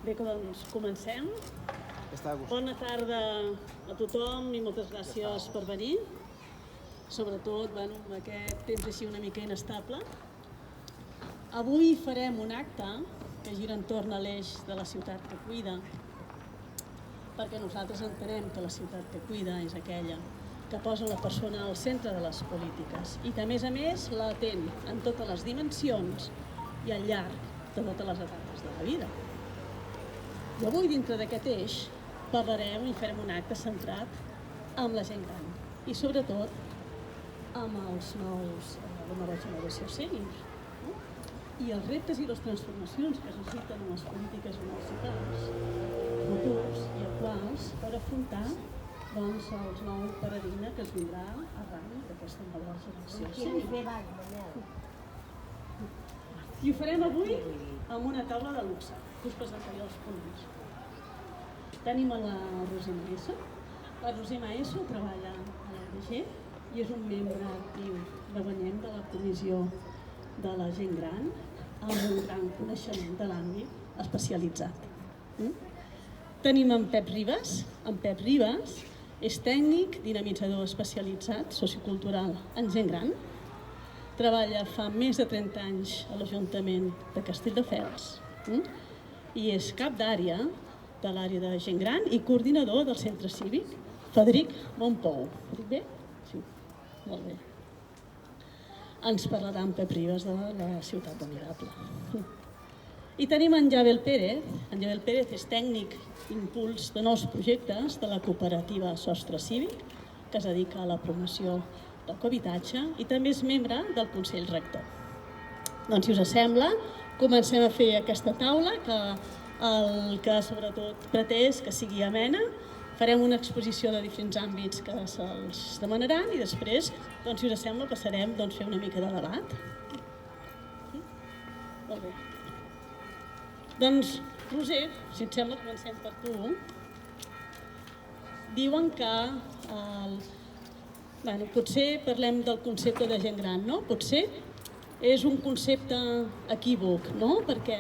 Bé, doncs comencem. Bona tarda a tothom i moltes gràcies per venir. Sobretot, amb aquest temps així una mica inestable. Avui farem un acte que gira entorn a l'eix de la ciutat que cuida, perquè nosaltres entenem que la ciutat que cuida és aquella que posa la persona al centre de les polítiques i que, a més, l'atén en totes les dimensions i al llarg de totes les etapes de la vida. I avui, dintre d'aquest eix, parlarem i farem un acte centrat amb la gent gran i, sobretot, amb la nova generació sènior, i els reptes i les transformacions que es necessiten en les polítiques municipals futurs i actuals per afrontar el nou paradigma que es vindrà arran d'aquesta nova generació sènior. I ho farem avui amb una taula de luxe, que us presentaré els ponents. Tenim a la Roser Maeso. La Roser Maeso treballa a l'ADG i és un membre actiu de Guanyem de la Comissió de la Gent Gran amb un gran coneixement de l'àmbit especialitzat. Tenim en Pep Ribas. En Pep Ribas és tècnic dinamitzador especialitzat sociocultural en gent gran. Treballa fa més de 30 anys a l'Ajuntament de Castelldefels i és cap d'àrea de l'àrea de gent gran i coordinador del centre cívic Frederic Mompou. Dic bé? Sí, molt bé. Ens parlarà en Pep Ribas de la ciutat admirable. I tenim en Jabel Pérez. En Jabel Pérez és tècnic impuls de nous projectes de la cooperativa Sostre Cívic, que es dedica a la promoció del cohabitatge i també és membre del Consell Rector. Doncs, si us sembla, comencem a fer aquesta taula que sobretot pretès que sigui amena. Farem una exposició de diferents àmbits que se'ls demanaran i després, si us sembla, passarem a fer una mica de debat. Molt bé. Doncs, Roser, si et sembla, comencem per tu. Diuen que potser parlem del concepte de gent gran, no? Potser és un concepte equívoc, no? Perquè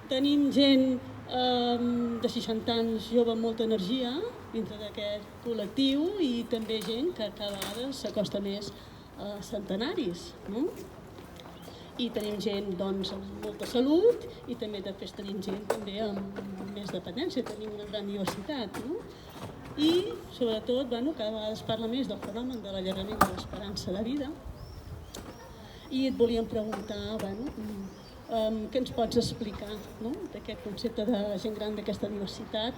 tenim gent de 60 anys jove amb molta energia dintre d'aquest col·lectiu i també gent que cada vegada s'acosta més a centenaris, no? I tenim gent amb molta salut i també després tenim gent també amb més dependència, tenim una gran diversitat, no? I sobretot cada vegada es parla més del fenomen de l'allargament de l'esperança de vida i et volíem preguntar què ens pots explicar d'aquest concepte de gent gran, d'aquesta diversitat,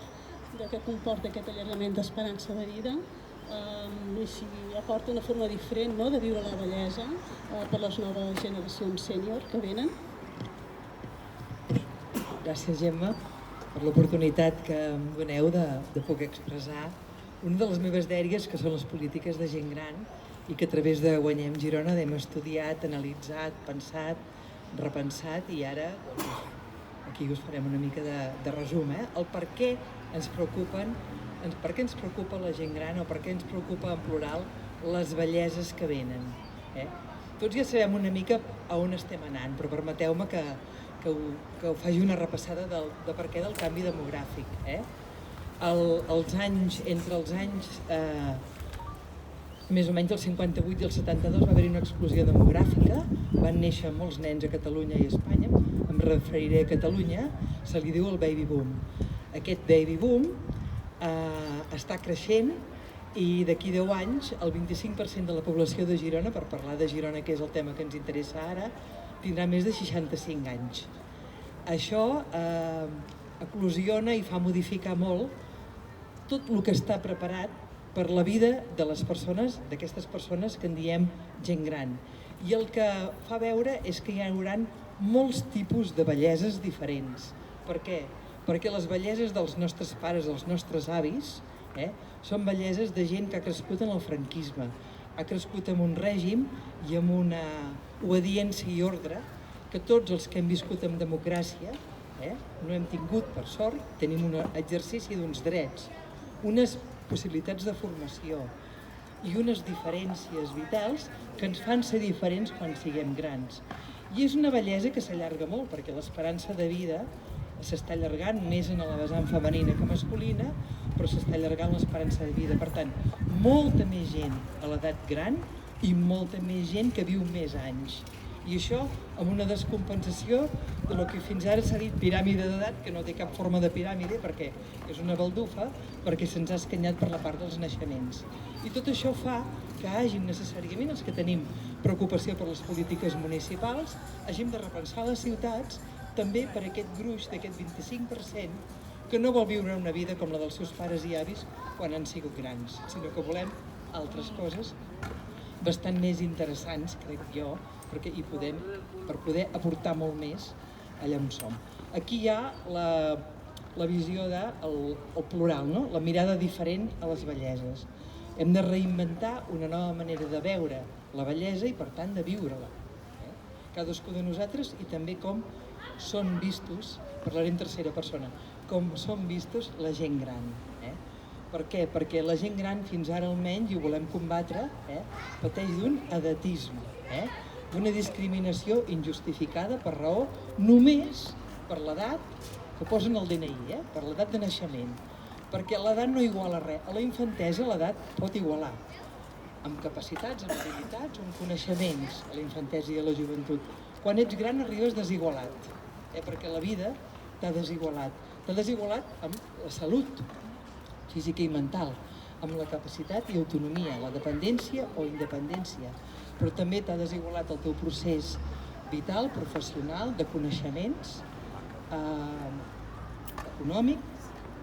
de què comporta aquest allargament d'esperança de vida i si aporta una forma diferent de viure la bellesa per les noves generacions sènior que venen. Gràcies, Gemma, per l'oportunitat que em doneu de poder expressar una de les meves dèries, que són les polítiques de gent gran, i que a través de Guanyem Girona hem estudiat, analitzat, pensat, repensat, i ara aquí us farem una mica de resum. El per què ens preocupen, per què ens preocupa la gent gran o per què ens preocupa en plural les belleses que venen. Tots ja sabem una mica a on estem anant, però permeteu-me que ho faci una repassada de per què del canvi demogràfic. Entre els anys més o menys el 58 i el 72 va haver-hi una explosió demogràfica, van néixer molts nens a Catalunya i a Espanya, em referiré a Catalunya, se li diu el baby boom. Aquest baby boom està creixent i d'aquí 10 anys el 25% de la població de Girona, per parlar de Girona, que és el tema que ens interessa ara, tindrà més de 65 anys. Això eclosiona i fa modificar molt tot el que està preparat per la vida de les persones, d'aquestes persones que en diem gent gran. I el que fa veure és que hi haurà molts tipus de belleses diferents. Per què? Perquè les belleses dels nostres pares, dels nostres avis, són belleses de gent que ha crescut en el franquisme, ha crescut en un règim i amb una obediència i ordre que tots els que hem viscut en democràcia no hem tingut, per sort. Tenim un exercici d'uns drets, unes possibilitats de formació i unes diferències vitals que ens fan ser diferents quan siguem grans. I és una bellesa que s'allarga molt, perquè l'esperança de vida s'està allargant més en la vessant femenina que masculina, però s'està allargant l'esperança de vida. Per tant, molta més gent a l'edat gran i molta més gent que viu més anys. I això amb una descompensació de lo que fins ara s'ha dit piràmide d'edat, que no té cap forma de piràmide perquè és una baldufa, perquè se'ns ha escanyat per la part dels naixements. I tot això fa que hagin necessàriament els que tenim preocupació per les polítiques municipals, hàgim de repensar les ciutats també per aquest gruix d'aquest 25% que no vol viure una vida com la dels seus pares i avis quan han sigut grans, sinó que volem altres coses bastant més interessants, crec jo, perquè hi podem, per poder aportar molt més allà on som. Aquí hi ha la visió del plural, no? La mirada diferent a les belleses. Hem de reinventar una nova manera de veure la bellesa i, per tant, de viure-la. Cadascú de nosaltres i també com són vistos, parlaré en tercera persona, com són vistos la gent gran. Per què? Perquè la gent gran, fins ara almenys, i ho volem combatre, pateix d'un edatisme, d'una discriminació injustificada per raó només per l'edat que posen al DNI, per l'edat de naixement. Perquè l'edat no iguala res. A la infantesa l'edat pot igualar amb capacitats, amb habilitats o amb coneixements, a la infantesa i a la joventut. Quan ets gran arribes desigualat, perquè la vida t'ha desigualat. T'ha desigualat amb la salut física i mental, amb la capacitat i autonomia, la dependència o independència, però també t'ha desigualat el teu procés vital, professional, de coneixements, econòmic,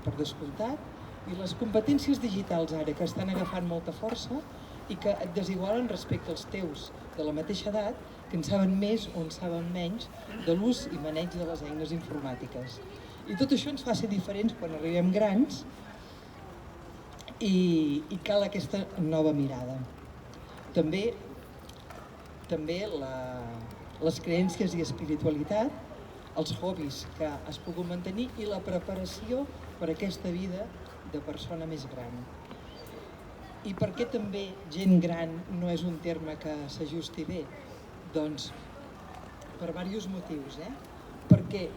per descomptat, i les competències digitals ara, que estan agafant molta força i que et desigualen respecte als teus de la mateixa edat, que en saben més o en saben menys de l'ús i maneig de les eines informàtiques. I tot això ens fa ser diferents quan arribem grans i cal aquesta nova mirada. També les creències i espiritualitat, els hobbies que has pogut mantenir i la preparació per a aquesta vida de persona més gran. I per què també gent gran no és un terme que s'ajusti bé? Doncs per diversos motius. Perquè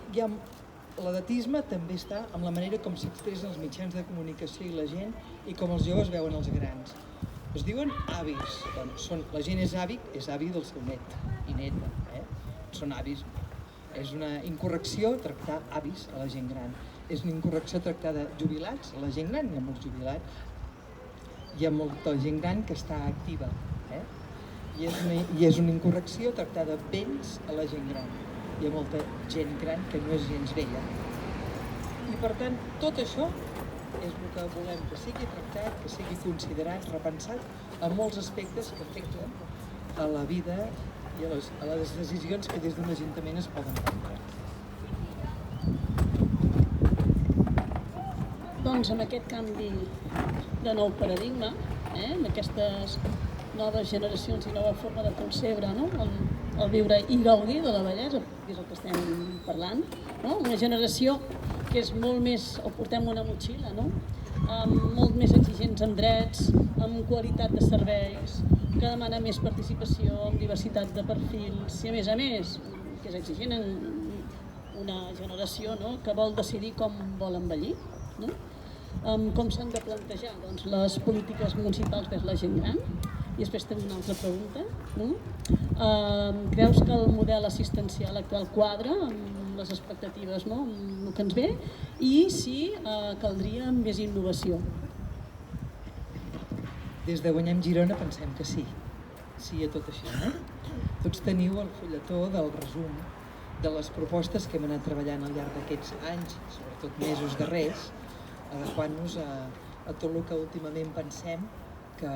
l'edatisme també està amb la manera com s'expressen els mitjans de comunicació i la gent i com els joves veuen els grans. Es diuen avis. La gent és avi del seu net i neta. Són avis. És una incorrecció tractar avis a la gent gran. És una incorrecció tractar de jubilats a la gent gran. Hi ha molts jubilats. Hi ha molta gent gran que està activa. I és una incorrecció tractar de vells a la gent gran. Hi ha molta gent gran que no és gens vella. I per tant, tot això és el que volem que sigui tractat, que sigui considerat, repensat en molts aspectes que afecten a la vida i a les decisions que des d'un ajuntament es poden prendre. Doncs amb aquest canvi de nou paradigma, amb aquestes noves generacions i nova forma de concebre, el viure i gaudir de la bellesa, que és el que estem parlant, una generació que és molt més, o portem una motxilla, molt més exigents amb drets, amb qualitat de serveis, que demana més participació, amb diversitat de perfils, i a més, que és exigent en una generació que vol decidir com vol envellir, com s'han de plantejar les polítiques municipals vers la gent gran. I després tenim una altra pregunta. Creus que el model assistencial actual quadra amb les expectatives, amb el que ens ve, i si caldria més innovació? Des de Guanyem Girona pensem que sí a tot això. Tots teniu el fulletó del resum de les propostes que hem anat treballant al llarg d'aquests anys, sobretot mesos darrers, adequant-nos a tot el que últimament pensem que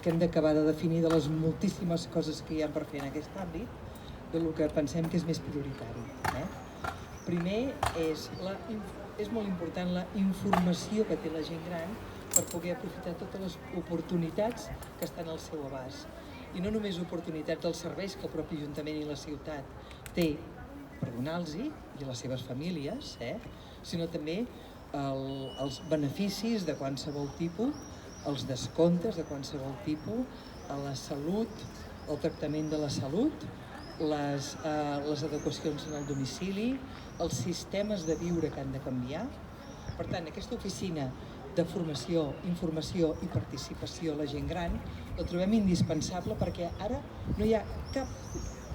hem d'acabar de definir de les moltíssimes coses que hi ha per fer en aquest àmbit, del que pensem que és més prioritari. Primer, és molt important la informació que té la gent gran per poder aprofitar totes les oportunitats que estan al seu abast. I no només oportunitats dels serveis que el propi Ajuntament i la ciutat té per donar-los-hi i a les seves famílies, sinó també els beneficis de qualsevol tipus, els descomptes de qualsevol tipus, a la salut, el tractament de la salut, les adequacions en el domicili, els sistemes de viure que han de canviar. Per tant, aquesta oficina de formació, informació i participació a la gent gran la trobem indispensable perquè ara no hi ha cap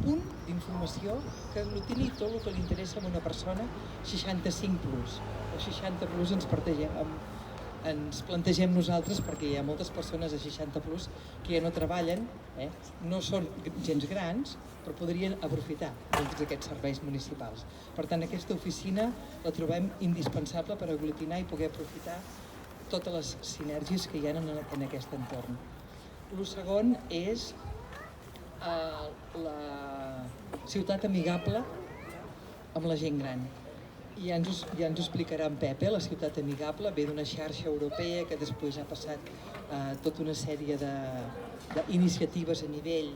punt d'informació que aglutini tot el que li interessa a una persona 65 plus o 60 plus ens plantegem nosaltres, perquè hi ha moltes persones de 60 plus que ja no treballen, no són gens grans, però podrien aprofitar molts d'aquests serveis municipals. Per tant, aquesta oficina la trobem indispensable per aglutinar i poder aprofitar totes les sinergies que hi ha en aquest entorn. El segon és la ciutat amigable amb la gent gran. Ja ens ho explicarà en Pep, la ciutat amigable ve d'una xarxa europea que després ha passat tota una sèrie d'iniciatives a nivell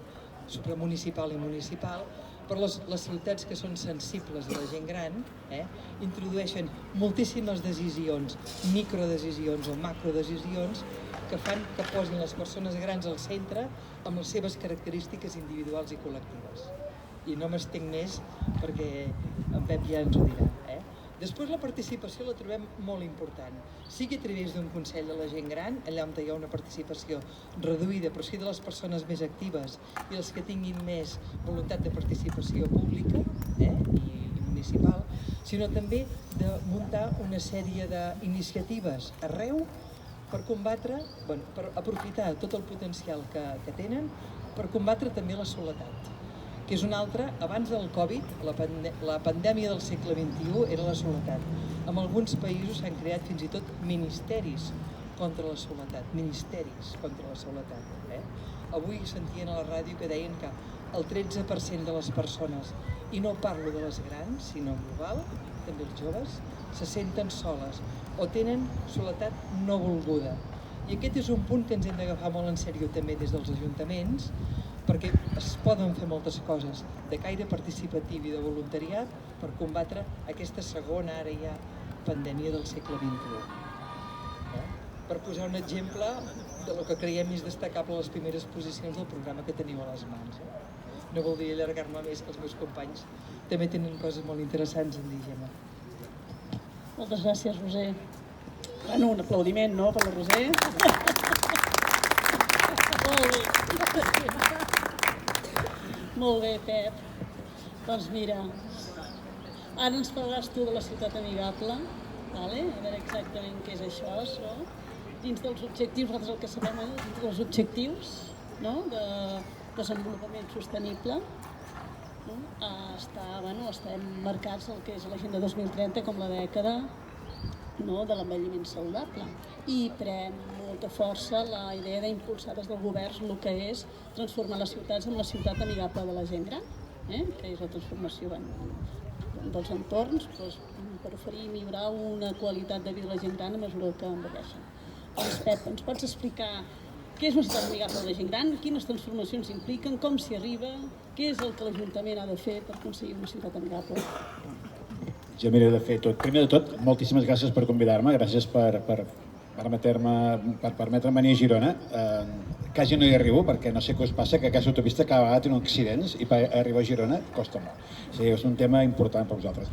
supramunicipal i municipal, però les ciutats que són sensibles a la gent gran introdueixen moltíssimes decisions, microdecisions o macrodecisions, que fan que posin les persones grans al centre amb les seves característiques individuals i col·lectives. I no m'estenc més perquè en Pep ja ens ho dirà. Després la participació la trobem molt important, sigui a través d'un Consell de la Gent Gran, allà on hi ha una participació reduïda, però sí de les persones més actives i els que tinguin més voluntat de participació pública i municipal, sinó també de muntar una sèrie d'iniciatives arreu per combatre, per aprofitar tot el potencial que tenen, per combatre també la soledat, que és una altra. Abans del Covid, la pandèmia del segle XXI era la soledat. En alguns països s'han creat fins i tot ministeris contra la soledat, Avui sentien a la ràdio que deien que el 13% de les persones, i no parlo de les grans, sinó en global, també els joves, se senten soles o tenen soledat no volguda. I aquest és un punt que ens hem d'agafar molt en sèrio també des dels ajuntaments, perquè es poden fer moltes coses de caire participatiu i de voluntariat per combatre aquesta segona, ara ja, pandèmia del segle XXI. Per posar un exemple del que creiem més destacable a les primeres posicions del programa que teniu a les mans. No voldria allargar-me més, que els meus companys també tenen coses molt interessants en dir, Gemma. Moltes gràcies, Roser. Bueno, un aplaudiment, no?, per la Roser. Molt bé, Pep. Doncs mira, ara ens parlaràs tu de la ciutat amigable, a veure exactament què és això, dins dels objectius, nosaltres el que sabem dins dels objectius de desenvolupament sostenible, estem marcats el que és l'Agenda 2030 com la dècada de l'envelliment saludable, i pren molta força la idea d'impulsar des del govern el que és transformar les ciutats en la ciutat amigable de la gent gran, que és la transformació dels entorns per oferir i millorar una qualitat de vida de la gent gran a mesura que envelleixen. Doncs Pep, ens pots explicar què és una ciutat amigable de la gent gran, quines transformacions impliquen, com s'hi arriba, què és el que l'Ajuntament ha de fer per aconseguir una ciutat amigable? Jo miraré de fer tot. Primer de tot, moltíssimes gràcies per convidar-me, gràcies per permetre'm venir a Girona. Quasi no hi arribo perquè no sé què us passa, que aquesta autopista cada vegada té accidents i per arribar a Girona costa molt. O sigui, és un tema important per vosaltres.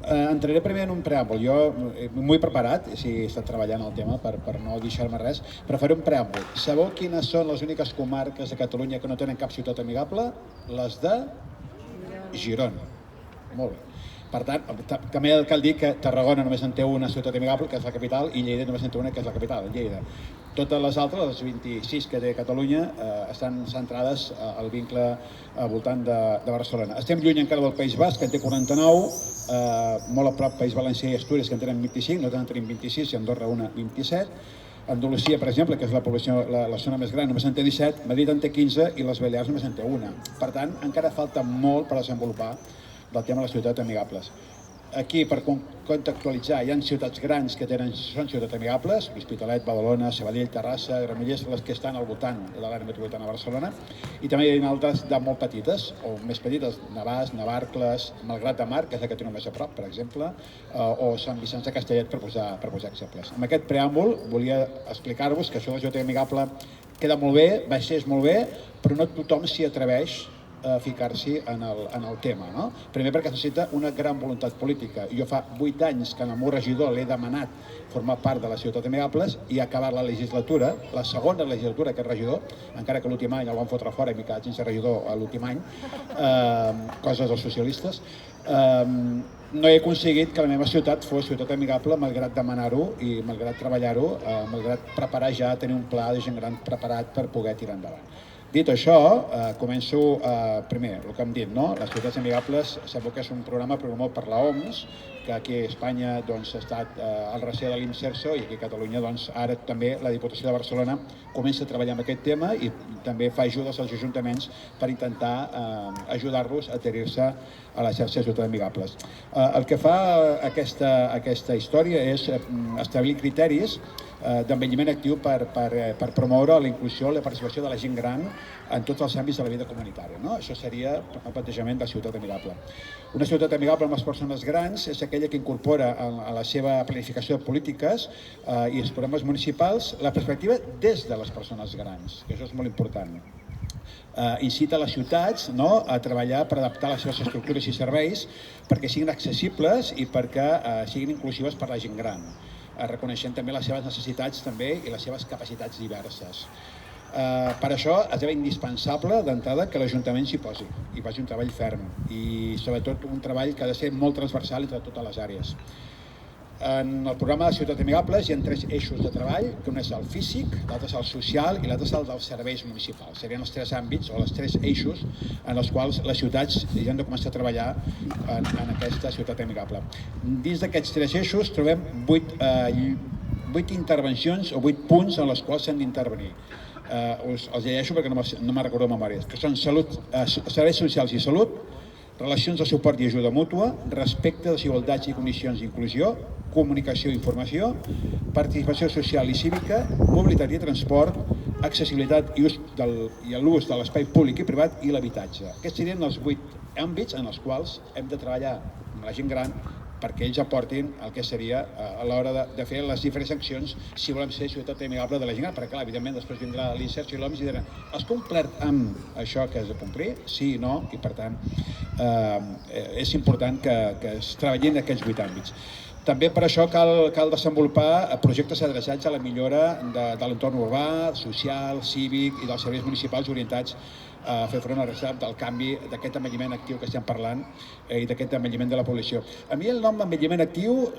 Entraré primer en un preàmbul. Jo m'ho he preparat, he estat treballant el tema per no deixar-me res, però faré un preàmbul. Sabeu quines són les úniques comarques de Catalunya que no tenen cap ciutat amigable? Les de Girona. Molt bé. Per tant, també cal dir que Tarragona només en té una ciutat amigable, que és la capital, i Lleida només en té una, que és la capital, Lleida. Totes les altres, les 26 que té Catalunya, estan centrades al vincle al voltant de Barcelona. Estem lluny encara del País Basc, que en té 49, molt a prop País Valencià i Astúries, que en tenen 25, nosaltres en tenim 26 i Andorra una 27. Andalusia, per exemple, que és la zona més gran, només en té 17, Madrid en té 15 i les Balears només en té una. Per tant, encara falta molt per desenvolupar del tema de les ciutats amigables. Aquí, per contextualitzar, hi ha ciutats grans que són ciutats amigables, L'Hospitalet, Badalona, Sabadell, Terrassa, Granollers, les que estan al voltant de l'àrea metropolitana de Barcelona, i també hi ha altres de molt petites, o més petites, Navàs, Navarcles, Malgrat de Mar, que és la que té només a prop, per exemple, o Sant Vicenç de Castellet, per posar exemples. Amb aquest preàmbul volia explicar-vos que això de la ciutat amigable queda molt bé, és molt bé, però no tothom s'hi atreveix ficar-s'hi en el tema. No? Primer perquè necessita una gran voluntat política. Jo fa 8 anys que al meu regidor l'he demanat formar part de la Ciutat Amigables i ha acabat la legislatura, la segona legislatura aquest regidor, encara que l'últim any el van fotre fora i m'he quedat sense regidor l'últim any, coses dels socialistes, no he aconseguit que la meva ciutat fos ciutat amigable malgrat demanar-ho i malgrat treballar-ho, malgrat preparar ja, tenir un pla de gent gran preparat per poder tirar endavant. Dit això, començo primer, el que hem dit, no? Les ciutats amigables, sabeu que és un programa promogut per l'OMS, que aquí a Espanya ha estat al recer de l'IMSERSO i aquí a Catalunya ara també la Diputació de Barcelona comença a treballar amb aquest tema i també fa ajudes als ajuntaments per intentar ajudar-los a adherir-se a la xarxa de ciutats amigables. El que fa aquesta història és establir criteris d'envelliment actiu per promoure la inclusió i la participació de la gent gran en tots els àmbits de la vida comunitària. Això seria el plantejament de la ciutat amigable. Una ciutat amigable amb les persones grans és aquella que incorpora a la seva planificació de polítiques i els programes municipals la perspectiva des de les persones grans, que això és molt important. Incita les ciutats a treballar per adaptar les seves estructures i serveis perquè siguin accessibles i perquè siguin inclusives per a la gent gran, reconeixent també les seves necessitats també i les seves capacitats diverses. Per això és indispensable d'entrada que l'Ajuntament s'hi posi i faci un treball ferm i sobretot un treball que ha de ser molt transversal entre totes les àrees. En el programa de Ciutat Amigables hi ha 3 eixos de treball, que un és el físic, l'altre és el social i l'altre és el dels serveis municipals. Serien els 3 àmbits o els 3 eixos en els quals les ciutats hi han de començar a treballar en aquesta ciutat amigable. Dins d'aquests 3 eixos trobem 8 intervencions o 8 punts en els quals s'han d'intervenir. Els llegeixo perquè no me'n recordo de memòria, que són serveis socials i salut, relacions de suport i ajuda mútua, respecte, desigualtats i condicions d'inclusió, comunicació i informació, participació social i cívica, mobilitat i transport, accessibilitat i l'ús de l'espai públic i privat i l'habitatge. Aquests serien els 8 àmbits en els quals hem de treballar amb la gent gran perquè ells aportin el que seria a l'hora de fer les diferents accions si volem ser ciutat amigable de la gent gran, perquè clar, evidentment després vindrà l'INSERSO i l'OMS i diran has complert amb això que has de complir? Sí i no, i per tant és important que es treballin aquests 8 àmbits. També per això cal desenvolupar projectes adreçats a la millora de l'entorn urbà, social, cívic i dels serveis municipals orientats a fer front a del canvi d'aquest envelliment actiu que estem parlant i d'aquest envelliment de la població. A mi el nom envelliment actiu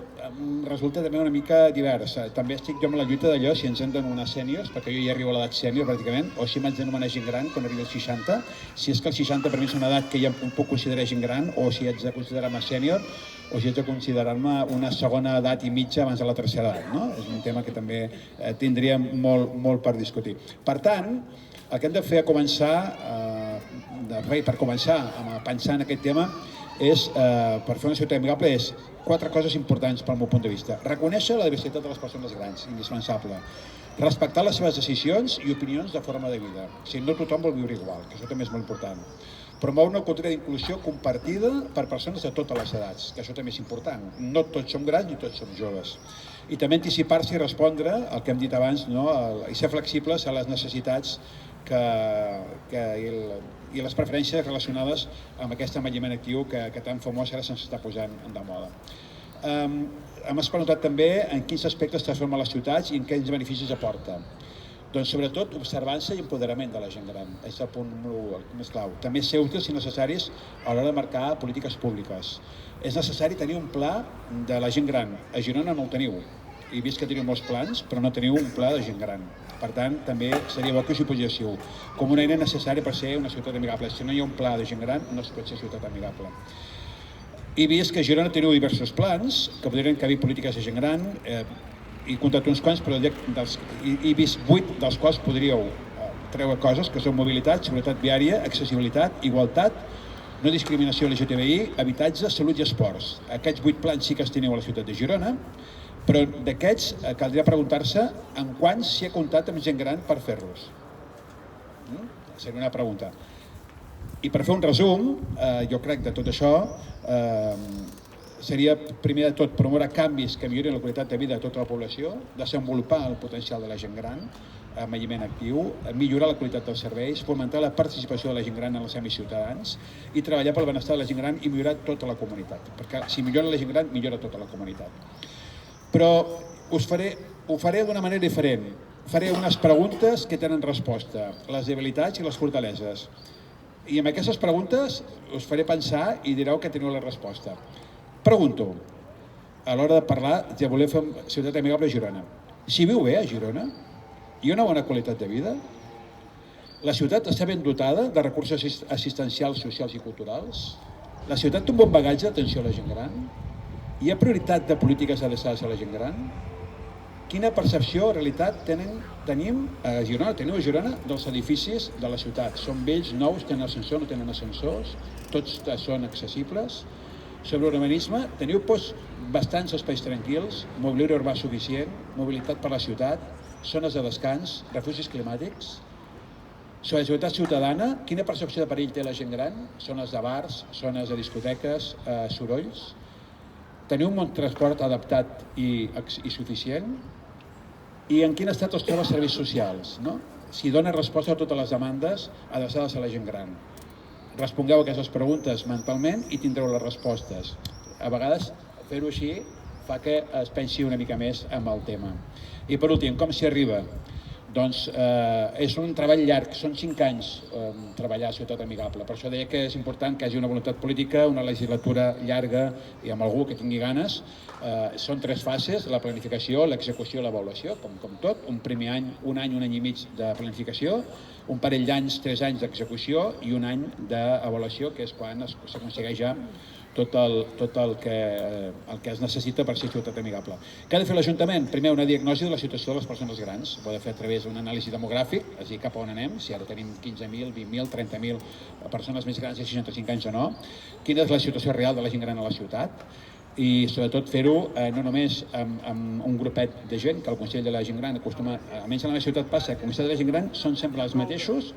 resulta també una mica divers. També estic jo amb la lluita d'allò si ens hem d'anomenar sèniors, perquè jo ja arribo a l'edat sènior pràcticament, o si m'haig d'anomenar gent gran quan arribi als 60, si és que els 60 per mi és una edat que ja em puc considerar gent gran, o si haig de considerar-me sènior, o si haig de considerar-me una segona edat i mitja abans de la tercera edat. És un tema que també tindríem molt per discutir. Per tant, el que hem de fer per començar a pensar en aquest tema és, per fer una ciutat amigable, és 4 coses importants pel meu punt de vista. Reconèixer la diversitat de les persones grans, indispensable. Respectar les seves decisions i opinions de forma de vida. Si no tothom vol viure igual, que això també és molt important. Promoure una cultura d'inclusió compartida per persones de totes les edats, que això també és important. No tots som grans ni tots som joves. I també anticipar-se i respondre al que hem dit abans, i ser flexibles a les necessitats i les preferències relacionades amb aquest envelliment actiu que tan famós ara se'ns està posant de moda. Hem experimentat també en quins aspectes transforma les ciutats i en quins beneficis aporta. Doncs sobretot observança i empoderament de la gent gran, és el punt més clau. També ser útils i necessaris a l'hora de marcar polítiques públiques. És necessari tenir un pla de la gent gran. A Girona no el teniu. He vist que teniu molts plans, però no teniu un pla de gent gran. Per tant, també seria bo que us hi poséssiu com una eina necessària per ser una ciutat amigable. Si no hi ha un pla de gent gran, no es pot ser ciutat amigable. He vist que a Girona teniu diversos plans que podrien encabir polítiques de gent gran. He comptat uns quants, però he vist 8 dels quals podríeu treure coses, que són mobilitat, seguretat viària, accessibilitat, igualtat, no discriminació LGTBI, habitatge, salut i esports. Aquests 8 plans sí que els teniu a la ciutat de Girona, però d'aquests caldria preguntar-se en quants s'hi ha comptat amb gent gran per fer-los. Seria una pregunta. I per fer un resum, jo crec de tot això, seria, primer de tot, promoure canvis que millorin la qualitat de vida de tota la població, desenvolupar el potencial de la gent gran, envelliment actiu, millorar la qualitat dels serveis, fomentar la participació de la gent gran en els àmbits ciutadans i treballar pel benestar de la gent gran i millorar tota la comunitat, perquè si millora la gent gran, millora tota la comunitat. Però ho faré d'una manera diferent. Faré unes preguntes que tenen resposta, les debilitats i les fortaleses. I amb aquestes preguntes us faré pensar i direu que teniu la resposta. Pregunto, a l'hora de parlar, de voler fer ciutat amigable a Girona. S'hi viu bé a Girona? Hi ha una bona qualitat de vida? La ciutat està ben dotada de recursos assistencials, socials i culturals? La ciutat té un bon bagatge d'atenció a la gent gran? Hi ha prioritat de polítiques adreçades a la gent gran? Quina percepció o realitat tenim a Girona, teniu a Girona, dels edificis de la ciutat? Són vells, nous, tenen ascensor, no tenen ascensors? Tots són accessibles? Sobre urbanisme, teniu bastants espais tranquils, mobiliari urbà suficient, mobilitat per la ciutat, zones de descans, refugis climàtics? Sobre seguretat ciutadana, quina percepció de perill té la gent gran? Zones de bars, zones de discoteques, sorolls? Teniu un transport adaptat i suficient? I en quin estat es troba serveis socials? Si dona resposta a totes les demandes adreçades a la gent gran. Respongueu aquestes preguntes mentalment i tindreu les respostes. A vegades fer-ho així fa que es pensi una mica més en el tema. I per últim, com s'hi arriba? Doncs és un treball llarg, són 5 anys treballar a Ciutat Amigable. Per això deia que és important que hi hagi una voluntat política, una legislatura llarga i amb algú que tingui ganes. Són 3 fases, la planificació, l'execució i l'avaluació, com tot. Un primer any, un any i mig de planificació, un parell d'anys, 3 anys d'execució i un any d'avaluació, que és quan s'aconsegueix ja tot el que es necessita per ser ciutat amigable. Què ha de fer l'Ajuntament? Primer, una diagnosi de la situació de les persones grans. Ho ha de fer a través d'un anàlisi demogràfic, és a dir, cap a on anem, si ara tenim 15.000, 20.000, 30.000 persones més grans de 65 anys o no, quina és la situació real de la gent gran a la ciutat, i sobretot fer-ho no només amb un grupet de gent, que el Consell de la Gent Gran acostuma, almenys a la meva ciutat passa, que el Consell de la Gent Gran són sempre els mateixos,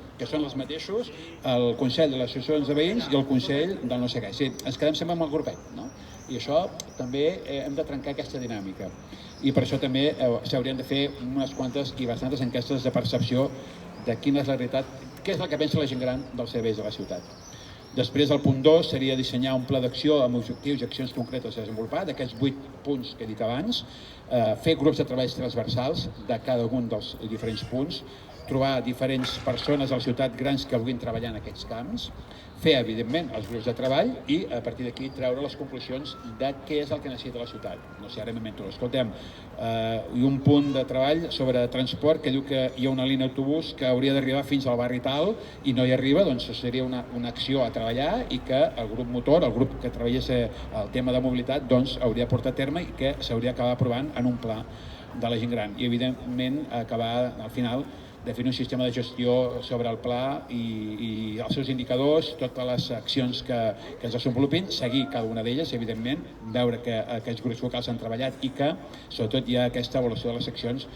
el Consell de les Associacions de Veïns i el Consell del no sé què. Sí, ens quedem sempre amb el grupet, no? I això també hem de trencar aquesta dinàmica. I per això també s'haurien de fer unes quantes i bastantes enquestes de percepció de quina és la realitat, què és el que pensa la gent gran dels serveis de la ciutat. Després, el punt 2 seria dissenyar un pla d'acció amb objectius i accions concretes a desenvolupar, d'aquests 8 punts que he dit abans, fer grups de treballs transversals de cada un dels diferents punts, trobar diferents persones a la ciutat grans que vulguin treballar en aquests camps, fer, evidentment, els grups de treball i, a partir d'aquí, treure les conclusions de què és el que necessita la ciutat. No sé, ara m'invento, escoltem, i un punt de treball sobre transport que diu que hi ha una línia d'autobús que hauria d'arribar fins al barri tal i no hi arriba, doncs seria una acció a treballar i que el grup motor, el grup que treballés el tema de mobilitat, doncs hauria de portar a terme i que s'hauria d'acabar aprovant en un pla de la gent gran. I, evidentment, acabar, al final, definir un sistema de gestió sobre el pla i els seus indicadors, totes les accions que es desenvolupin, seguir cada una d'elles, evidentment, veure que aquests grups locals han treballat i que, sobretot, hi ha aquesta avaluació de les accions,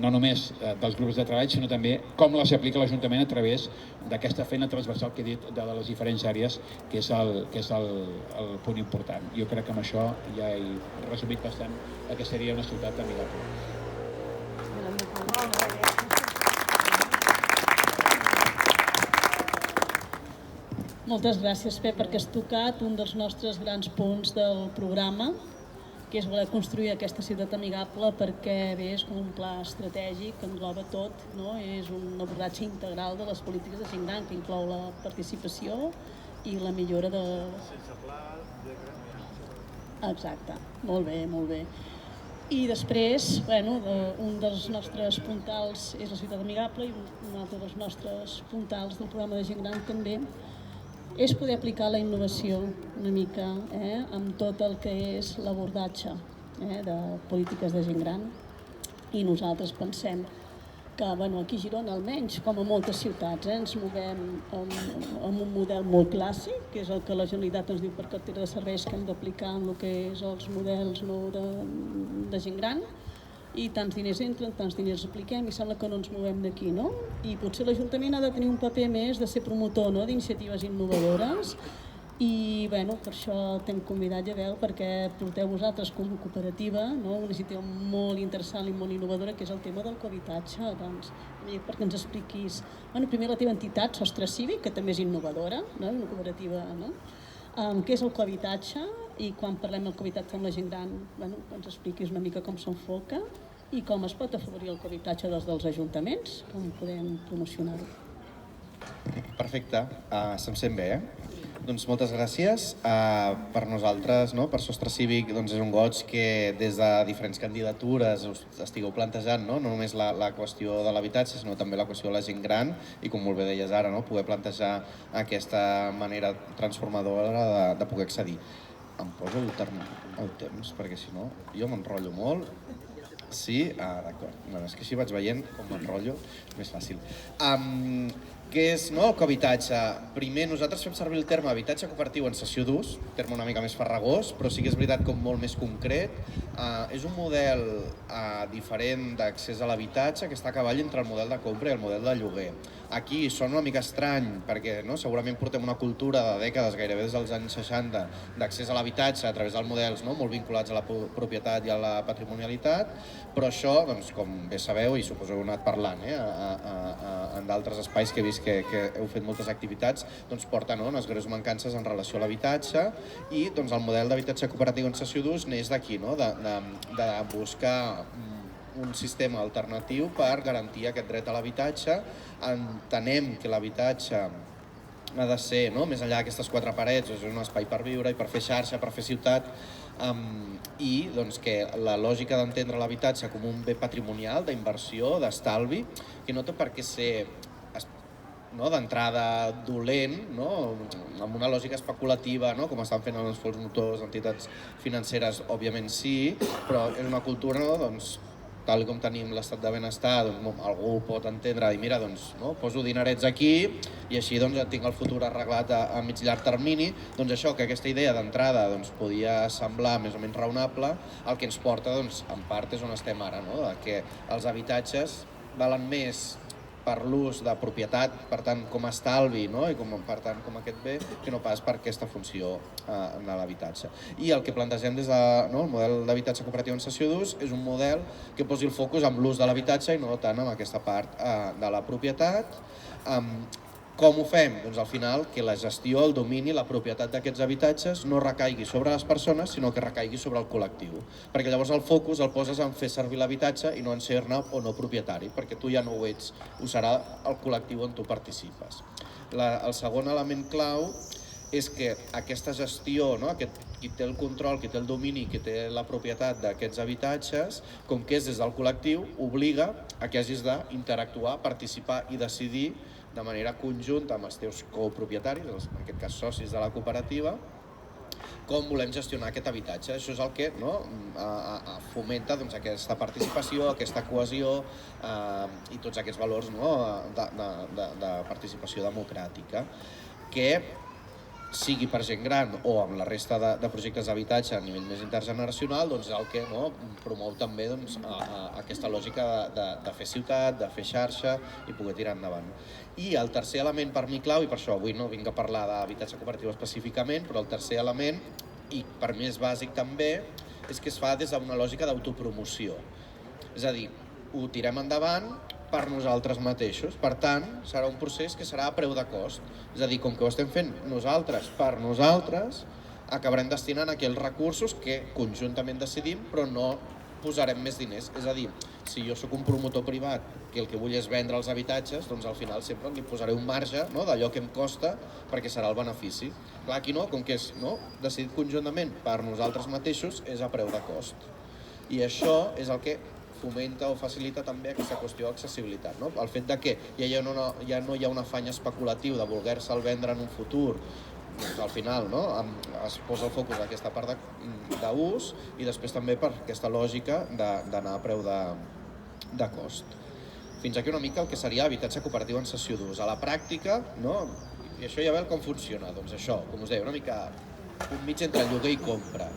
no només dels grups de treball, sinó també com les aplica l'Ajuntament a través d'aquesta feina transversal que he dit de les diferents àrees, que és el punt important. Jo crec que amb això ja he resumit bastant el que seria una ciutat amigable. Moltes gràcies, Pep, perquè has tocat un dels nostres grans punts del programa, que és voler construir aquesta ciutat amigable perquè bé, és com un pla estratègic que engloba tot, no? És un abordatge integral de les polítiques de gent gran que inclou la participació i la millora de... Sense pla de Exacte, molt bé, molt bé. I després, bueno, un dels nostres puntals és la ciutat amigable i un altre dels nostres puntals del programa de gent gran també és poder aplicar la innovació una mica amb tot el que és l'abordatge de polítiques de gent gran. I nosaltres pensem que aquí a Girona, almenys, com a moltes ciutats, ens movem amb un model molt clàssic, que és el que la Generalitat ens diu per cartera de serveis que hem d'aplicar en el que és els models de gent gran, i tants diners entren, tants diners apliquem i sembla que no ens movem d'aquí, no? I potser l'Ajuntament ha de tenir un paper més de ser promotor d'iniciatives innovadores I bueno, per això t'hem convidat, Jabel, perquè porteu vosaltres com a cooperativa una iniciativa molt interessant i molt innovadora, que és el tema del cohabitatge. Doncs, perquè ens expliquis primer la teva entitat, Sostre Cívic, que també és innovadora, una cooperativa, què és el cohabitatge, i quan parlem del cohabitatge amb la gent gran, ens expliquis una mica com s'enfoca i com es pot afavorir el cohabitatge dels ajuntaments, com podem promocionar-ho. Perfecte, se'm sent bé, Doncs moltes gràcies. Per nosaltres, per Sostre Cívic, és un goig que des de diferents candidatures estigueu plantejant no només la qüestió de l'habitatge, sinó també la qüestió de la gent gran i, com molt bé deies ara, poder plantejar aquesta manera transformadora de poder accedir. Em poso el temps, perquè si no jo m'enrotllo molt. Sí? D'acord. És que així vaig veient com m'enrotllo, més fàcil. Què és el cohabitatge? Primer, nosaltres fem servir el terme habitatge cooperatiu en cessió d'ús, terme una mica més farragós, però sí que és veritat com molt més concret. És un model diferent d'accés a l'habitatge que està a cavall entre el model de compra i el model de lloguer. Aquí sona una mica estrany perquè segurament portem una cultura de dècades, gairebé des dels anys 60, d'accés a l'habitatge a través dels models molt vinculats a la propietat i a la patrimonialitat, però això, com bé sabeu, i suposo que heu anat parlant en d'altres espais que he vist que heu fet moltes activitats, porta unes greus mancances en relació a l'habitatge i el model d'habitatge cooperatiu en cessió d'ús neix d'aquí, de buscar un sistema alternatiu per garantir aquest dret a l'habitatge. Entenem que l'habitatge ha de ser, més enllà d'aquestes quatre parets, és un espai per viure i per fer xarxa, per fer ciutat, i que la lògica d'entendre l'habitatge com un bé patrimonial, d'inversió, d'estalvi, que no té per què ser d'entrada dolent, amb una lògica especulativa, com estan fent els fons motors, entitats financeres, òbviament sí, però és una cultura, tal com tenim l'estat de benestar, algú pot entendre i mira, poso dinerets aquí i així tinc el futur arreglat a mig llarg termini. Això, que aquesta idea d'entrada podia semblar més o menys raonable, el que ens porta, en part, és on estem ara, que els habitatges valen més per l'ús de propietat, per tant, com a estalvi, i per tant, com aquest bé, que no pas per aquesta funció de l'habitatge. I el que plantegem des del model d'habitatge cooperatiu en cessió d'ús és un model que posi el focus en l'ús de l'habitatge i no tant en aquesta part de la propietat. Com ho fem? Al final, que la gestió, el domini, la propietat d'aquests habitatges no recaigui sobre les persones, sinó que recaigui sobre el col·lectiu. Perquè llavors el focus el poses en fer servir l'habitatge i no en ser-ne o no propietari, perquè tu ja no ho ets, ho serà el col·lectiu on tu participes. El segon element clau és que aquesta gestió, qui té el control, qui té el domini, qui té la propietat d'aquests habitatges, com que és des del col·lectiu, obliga a que hagis d'interactuar, participar i decidir de manera conjunta amb els teus copropietaris, en aquest cas socis de la cooperativa, com volem gestionar aquest habitatge. Això és el que fomenta aquesta participació, aquesta cohesió i tots aquests valors de participació democràtica, que sigui per gent gran o amb la resta de projectes d'habitatge a nivell més intergeneracional, és el que promou també aquesta lògica de fer ciutat, de fer xarxa i poder tirar endavant. I el tercer element per mi clau, i per això avui no vinc a parlar d'habitatge cooperatiu específicament, però el tercer element, i per mi és bàsic també, és que es fa des d'una lògica d'autopromoció. És a dir, ho tirem endavant per nosaltres mateixos. Per tant, serà un procés que serà a preu de cost. És a dir, com que ho estem fent nosaltres per nosaltres, acabarem destinant aquells recursos que conjuntament decidim, però no posarem més diners. És a dir, si jo sóc un promotor privat que el que vull és vendre els habitatges, doncs al final sempre li posaré un marge d'allò que em costa perquè serà el benefici. Clar, aquí no, com que és decidit conjuntament per nosaltres mateixos, és a preu de cost. I això és el que fomenta o facilita també aquesta qüestió d'accessibilitat. El fet que ja no hi ha un afany especulatiu de voler-se'l vendre en un futur, al final es posa el focus en aquesta part d'ús i després també per aquesta lògica d'anar a preu de cost. Fins aquí una mica el que seria habitatge cooperatiu en cessió d'ús. A la pràctica, i això ja veu com funciona, doncs això, com us deia, una mica un mig entre lloguer i compra.